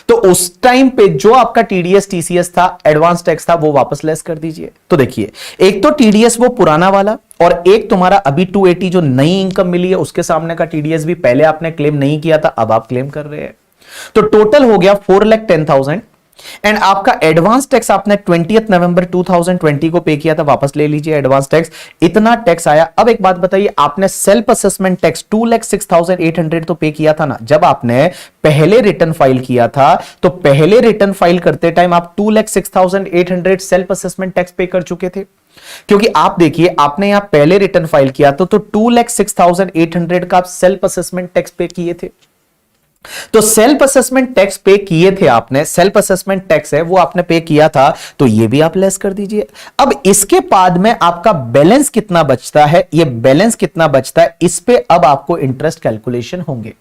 तो उस टाइम पे जो आपका टीडीएस टीसीएस था, एडवांस टैक्स था, वो वापस लेस कर दीजिए। तो देखिए एक तो टीडीएस वो पुराना वाला और एक तुम्हारा अभी 280 जो नई इनकम मिली है उसके सामने का टीडीएस भी पहले आपने क्लेम नहीं किया था, अब आप क्लेम कर रहे हैं। तो टोटल हो गया 4,10,000 एंड आपका एडवांस टैक्स आपने 20 नवंबर 2020 को पे किया था, वापस ले लीजिए एडवांस टैक्स, इतना टैक्स आया। अब एक बात बताइए, आपने सेल्फ असेसमेंट टैक्स 2,06,800 तो पे किया था ना जब आपने पहले रिटर्न फाइल किया था। तो पहले रिटर्न फाइल करते टाइम आप 2,06,800 सेल्फ असेसमेंट टैक्स पे कर चुके थे, क्योंकि आप देखिए आपने यहां पहले रिटर्न फाइल किया तो 2,06,800 का आप सेल्फ असेसमेंट टैक्स पे किए थे। तो सेल्फ असेसमेंट टैक्स पे किए थे आपने, सेल्फ असेसमेंट टैक्स है वो आपने पे किया था, तो ये भी आप लेस कर दीजिए। अब इसके बाद में आपका बैलेंस कितना बचता है, ये बैलेंस कितना बचता है, इस पे अब आपको इंटरेस्ट कैलकुलेशन होंगे।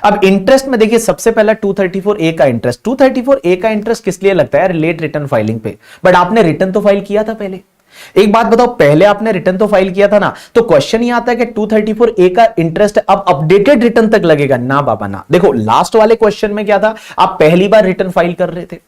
अब इंटरेस्ट में देखिए सबसे पहला 234A का इंटरेस्ट। 234A का इंटरेस्ट किस लिए लगता है? लेट रिटर्न फाइलिंग पे, बट आपने रिटर्न तो फाइल किया था पहले। एक बात बताओ, पहले आपने रिटर्न तो फाइल किया था ना, तो क्वेश्चन ये आता है कि 234A का इंटरेस्ट अब अपडेटेड रिटर्न तक लगेगा ना बाबा ना। देखो लास्ट वाले क्वेश्चन में क्या था, आप पहली बार रिटर्न फाइल कर रहे थे,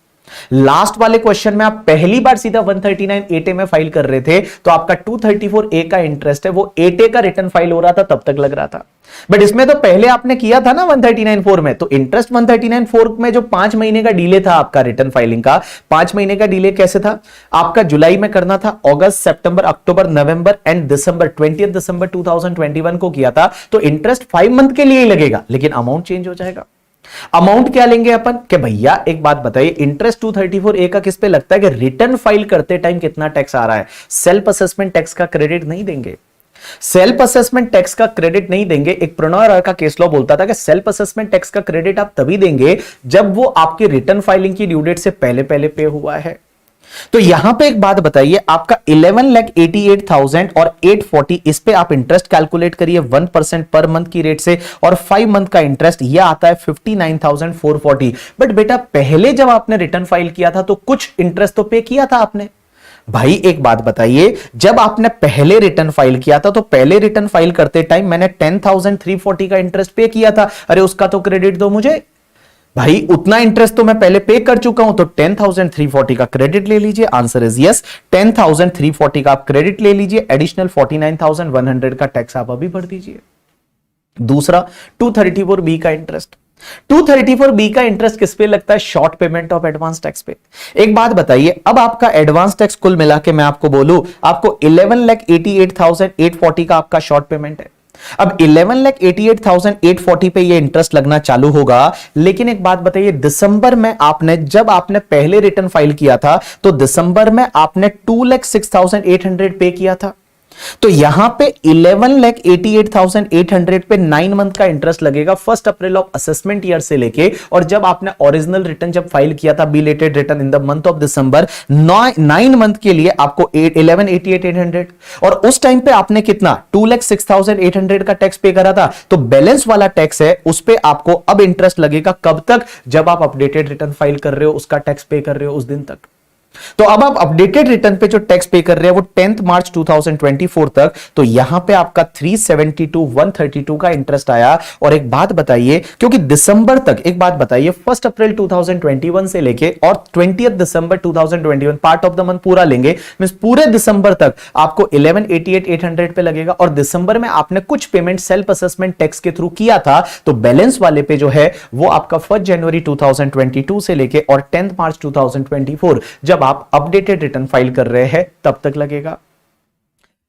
लास्ट वाले क्वेश्चन में आप पहली बार सीधा 139(8A) में फाइल कर रहे थे, तो आपका 234A का इंटरेस्ट है वो 8A का रिटर्न फाइल हो रहा था तब तक लग रहा था। बट इसमें तो पहले आपने किया था ना 139(4) में, तो इंटरेस्ट 139(4) में जो 5 महीने का डिले था आपका रिटर्न फाइलिंग का, 5 महीने का डिले कैसे था आपका, जुलाई में करना था, अगस्त, सितंबर, अक्टूबर, नवंबर एंड दिसंबर, 20 दिसंबर 2021 को किया था, तो इंटरेस्ट 5 मंथ के लिए ही लगेगा, लेकिन अमाउंट चेंज हो जाएगा। अमाउंट क्या लेंगे अपन कि भैया एक बात बताइए, इंटरेस्ट 234A का किस पे लगता है कि रिटर्न फाइल करते टाइम कितना टैक्स आ रहा है, सेल्फ असेसमेंट टैक्स का क्रेडिट नहीं देंगे, सेल्फ असेसमेंट टैक्स का क्रेडिट नहीं देंगे। एक प्रणय का केस लॉ बोलता था कि सेल्फ असेसमेंट टैक्स का क्रेडिट आप तभी देंगे जब वो आपकी रिटर्न फाइलिंग की ड्यू डेट से पहले पहले पे हुआ है। तो यहां पे एक बात बताइए, आपका 11,88,000 और 840, इस पे आप इंटरेस्ट कैलकुलेट करिए 1% पर मंथ की रेट से, और 5 मंथ का इंटरेस्ट यह आता है 59,440। बट बेटा पहले जब आपने रिटर्न फाइल किया था तो कुछ इंटरेस्ट तो पे किया था आपने। भाई एक बात बताइए, जब आपने पहले रिटर्न फाइल किया था तो पहले रिटर्न फाइल करते टाइम मैंने 10,340 का इंटरेस्ट पे किया था, अरे उसका तो क्रेडिट दो मुझे। भाई उतना इंटरेस्ट तो मैं पहले पे कर चुका हूं, तो 10,340 का क्रेडिट ले लीजिए। आंसर इज यस, 10,340 का आप क्रेडिट ले लीजिए, एडिशनल 49,100 का टैक्स आप अभी भर दीजिए। दूसरा 234B का इंटरेस्ट, 234B का इंटरेस्ट किस पे लगता है, short payment of advance tax पे। एक बात बताइए, अब आपका एडवांस टैक्स कुल मिला के मैं आपको बोलूं, आपको 11,88,840 का आपका शॉर्ट पेमेंट है। अब 11,88,840 पे ये इंटरेस्ट लगना चालू होगा, लेकिन एक बात बताइए, दिसंबर में आपने जब आपने पहले रिटर्न फाइल किया था तो दिसंबर में आपने 2,06,800 पे किया था, तो यहां पे 11,88,800 पे 9 मंथ का इंटरेस्ट लगेगा 1 अप्रैल ऑफ असेसमेंट ईयर से लेके, और जब आपने ओरिजिनल रिटर्न जब फाइल किया था belated return in the month of December, 9 month के लिए आपको 11,88,800, और उस टाइम पे आपने कितना 2,06,800 का टैक्स पे करा था, तो बैलेंस वाला टैक्स है उस पे आपको अब इंटरेस्ट लगेगा कब तक, जब आप अपडेटेड रिटर्न फाइल कर रहे हो, उसका टैक्स पे कर रहे हो उस दिन तक। तो अब आप अपडेटेड रिटर्न पे जो टैक्स पे कर रहे हैं वो 10 मार्च 2024 तक, तो यहां पे आपका 372,132 का इंटरेस्ट आया। और एक बात बताइए, क्योंकि दिसंबर तक, एक बात बताइए 1 अप्रैल 2021 से लेके और 20 दिसंबर 2021 पार्ट ऑफ द मंथ पूरा लेंगे, मींस पूरे दिसंबर तक आपको 11,88,800 पे लगेगा, और दिसंबर में आपने कुछ पेमेंट सेल्फ असेसमेंट टैक्स के थ्रू किया था, तो बैलेंस वाले पे जो है वो आपका 1 जनवरी 2022 से लेके और 10 मार्च 2024 जब आप अपडेटेड रिटर्न फाइल कर रहे हैं तब तक लगेगा।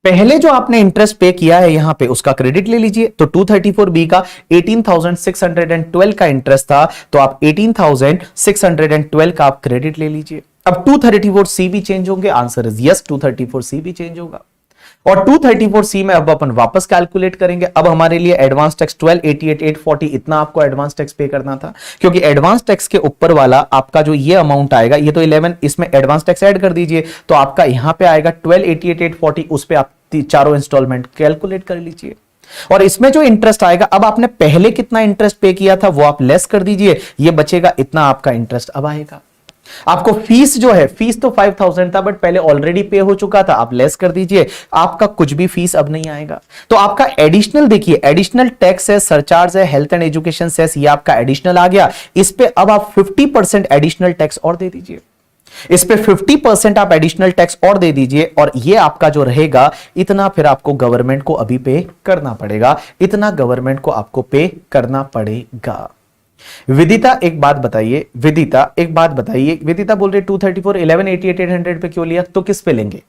पहले जो आपने इंटरेस्ट पे किया है यहां पे उसका क्रेडिट ले लीजिए, तो 234B का 18,612 का इंटरेस्ट था, तो आप 18,612 का आप क्रेडिट ले लीजिए। अब 234C भी चेंज होंगे, आंसर इज यस, 234C भी चेंज होगा। और 234C में अब अपन वापस कैलकुलेट करेंगे। अब हमारे लिए एडवांस टैक्स 12,88,840 इतना आपको एडवांस टैक्स पे करना था, क्योंकि एडवांस टैक्स के ऊपर वाला आपका जो ये अमाउंट आएगा, ये तो 11, इसमें एडवांस टैक्स ऐड कर दीजिए, तो आपका यहां पे आएगा 12,88,840, उस पे आप चारों इंस्टॉलमेंट कैलकुलेट कर लीजिए। और इसमें जो इंटरेस्ट आएगा, अब आपने पहले कितना इंटरेस्ट पे किया था वो आप लेस कर दीजिए, ये बचेगा इतना आपका इंटरेस्ट अब आएगा। आपको फीस जो है, फीस तो 5,000 था बट पहले ऑलरेडी पे हो चुका था, आप लेस कर दीजिए, आपका कुछ भी फीस अब नहीं आएगा। तो आपका एडिशनल देखिए, एडिशनल टैक्स है, सरचार्ज है, हेल्थ एंड एजुकेशन सेस, ये आपका एडिशनल आ गया, इस पे अब आप 50% एडिशनल टैक्स और दे दीजिए, इस पे 50% आप एडिशनल टैक्स और दे दीजिए, और ये आपका जो रहेगा इतना फिर आपको गवर्नमेंट को अभी पे करना पड़ेगा, इतना गवर्नमेंट को आपको पे करना पड़ेगा। विदिता एक बात बताइए, विदिता एक बात बताइए, विदिता बोल रही 234 11,88,800 पे क्यों लिया, तो किस पे लेंगे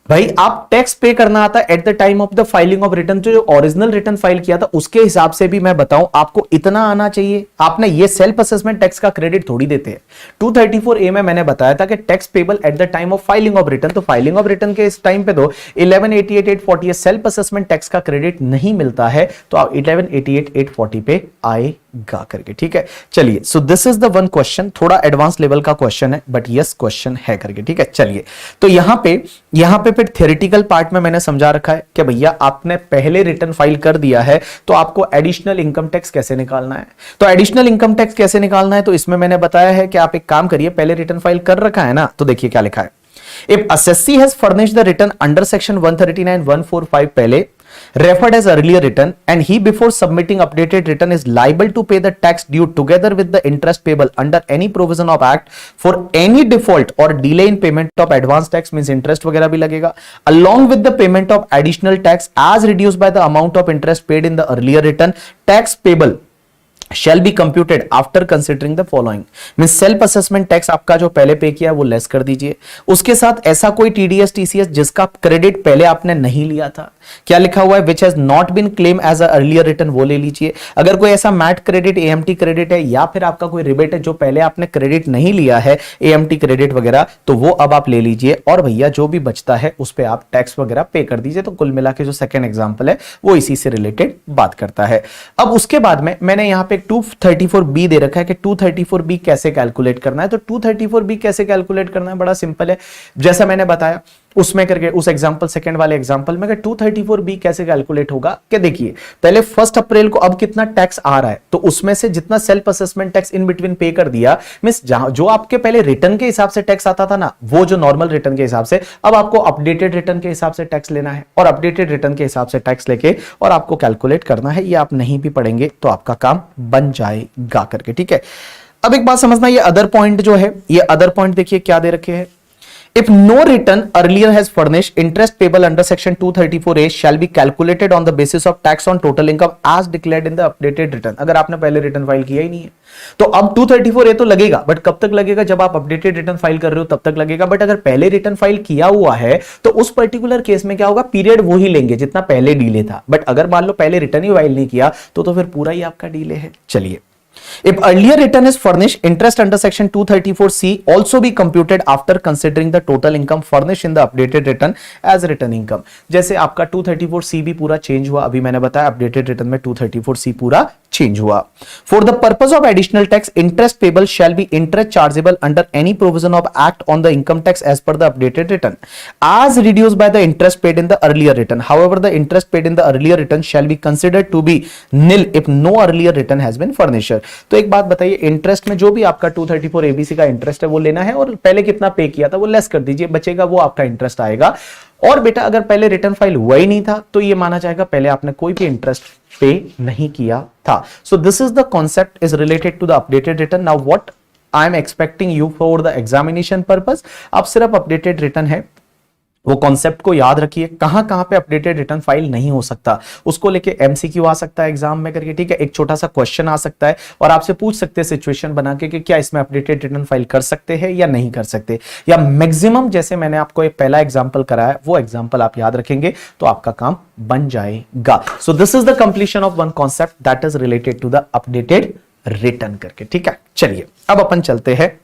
भाई? आप टैक्स पे करना आता eight the time of the filing of return, जो ओरिजिनल रिटर्न फाइल किया था उसके हिसाब से भी मैं बताऊं आपको इतना आना चाहिए। आपने ये सेल्फ असेसमेंट टैक्स का क्रेडिट थोड़ी देते हैं। 234A में मैंने बताया था कि tax payable at the time of filing of return, तो फाइलिंग ऑफ रिटर्न के इस टाइम पे तो 11,88,840 सेल्फ असेसमेंट टैक्स का क्रेडिट नहीं मिलता है, तो आप 11,88,840 पे आएगा करके, ठीक है। चलिए, सो this is the one question, थोड़ा एडवांस लेवल का क्वेश्चन है बट यस क्वेश्चन है करके, ठीक है। चलिए, तो यहां पे फिर थ्योरेटिकल पार्ट में मैंने समझा रखा है कि भैया आपने पहले रिटर्न फाइल कर दिया है तो आपको एडिशनल इनकम टैक्स कैसे निकालना है। तो एडिशनल इनकम टैक्स कैसे निकालना है, तो इसमें मैंने बताया है कि आप एक काम करिए, पहले रिटर्न फाइल कर रखा है ना, तो देखिए क्या लिखा है, if assessee has furnished the return under section 139(145) पहले referred as earlier return and he before submitting updated return is liable to pay the tax due together with the interest payable under any provision of act for any default or delay in payment of advance tax means interest वगैरह भी लगेगा along with the payment of additional tax as reduced by the amount of interest paid in the earlier return tax payable shall be computed after considering the following means self assessment tax आपका जो पहले पे किया वो less कर दीजिए, उसके साथ ऐसा कोई टीडीएस टीसीएस जिसका क्रेडिट पहले आपने नहीं लिया था, क्या लिखा हुआ है which has not been claimed as a earlier return वो ले लीजिए। अगर कोई ऐसा मैट क्रेडिट एएमटी क्रेडिट है या फिर आपका कोई रिबेट है जो पहले आपने क्रेडिट नहीं लिया है एएमटी क्रेडिट वगैरह तो वो अब आप ले लीजिए और भैया जो भी बचता है उस पर आप टैक्स वगैरह पे कर दीजिए। तो कुल मिला के जो सेकेंड एग्जाम्पल है वो इसी से रिलेटेड बात करता है। अब उसके बाद में मैंने यहाँ पे 234B दे रखा है कि 234B कैसे कैलकुलेट करना है। तो 234B कैसे कैलकुलेट करना है बड़ा सिंपल है, जैसा मैंने बताया उसमें करके उस एग्जांपल सेकंड वाले एग्जांपल में 234B कैसे कैलकुलेट होगा कि देखिए पहले 1 अप्रैल को अब कितना टैक्स आ रहा है तो उसमें से जितना self assessment tax in between पे कर दिया मींस जो आपके पहले रिटर्न के हिसाब से टैक्स आता था ना वो जो नॉर्मल रिटर्न के हिसाब से अब आपको अपडेटेड रिटर्न के हिसाब से टैक्स लेना है और अपडेटेड रिटर्न के हिसाब से टैक्स लेके और आपको कैलकुलेट करना है। ये आप नहीं भी पढ़ेंगे तो आपका काम बन जाएगा करके, ठीक है। अब एक बात समझना, ये अदर पॉइंट जो है ये अदर पॉइंट देखिए क्या दे रखे हैं। If no return earlier has furnished, interest payable under section 234A shall be calculated on the basis of tax on total income as declared in the updated return। अगर आपने पहले रिटर्न फाइल किया ही नहीं है तो अब 234A तो लगेगा, बट कब तक लगेगा जब आप अपडेटेड रिटर्न फाइल कर रहे हो तब तक लगेगा। बट अगर पहले रिटर्न फाइल किया हुआ है तो उस पर्टिकुलर केस में क्या होगा, पीरियड वो ही लेंगे जितना पहले डीले था। बट अगर मान लो पहले रिटर्न ही फाइल नहीं किया तो फिर पूरा ही आपका डीले है। चलिए, if earlier return is furnished, interest under section 234C also be computed after considering the total income furnished in the updated return as return income। जैसे आपका 234C भी पूरा चेंज हुआ, अभी मैंने बताया अपडेटेड रिटर्न में 234C पूरा चेंज हुआ। For the purpose of additional tax, interest payable shall be interest chargeable under any provision of act on the income tax as per the updated return as reduced by the interest paid in the earlier return। However, the interest paid in the earlier return shall be considered to be nil if no earlier return has been furnished। तो एक बात बताइए, interest में जो भी आपका 234 ABC का interest है वो लेना है और पहले कितना पे किया था वो लेस कर दीजिए, बचेगा वो आपका इंटरेस्ट आएगा। और बेटा अगर पहले रिटर्न फाइल हुआ ही नहीं था तो ये माना जाएगा पहले आपने कोई भी इंटरेस्ट पे नहीं किया था। So this is the concept is related to the updated return. Now what I am expecting you for the examination purpose, आप सिर्फ अपडेटेड रिटर्न है वो कॉन्सेप्ट को याद रखिए। कहां कहां पे अपडेटेड रिटर्न फाइल नहीं हो सकता उसको लेके एमसीक्यू आ सकता है एग्जाम में करके, ठीक है। एक छोटा सा क्वेश्चन आ सकता है और आपसे पूछ सकते हैं सिचुएशन बना के कि क्या इसमें अपडेटेड रिटर्न फाइल कर सकते हैं या नहीं कर सकते, या मैक्सिमम जैसे मैंने आपको एक पहला एग्जांपल कराया वो एग्जांपल आप याद रखेंगे तो आपका काम बन जाएगा। So this is the completion of one concept that is related to the updated return करके, ठीक है। चलिए अब अपन चलते हैं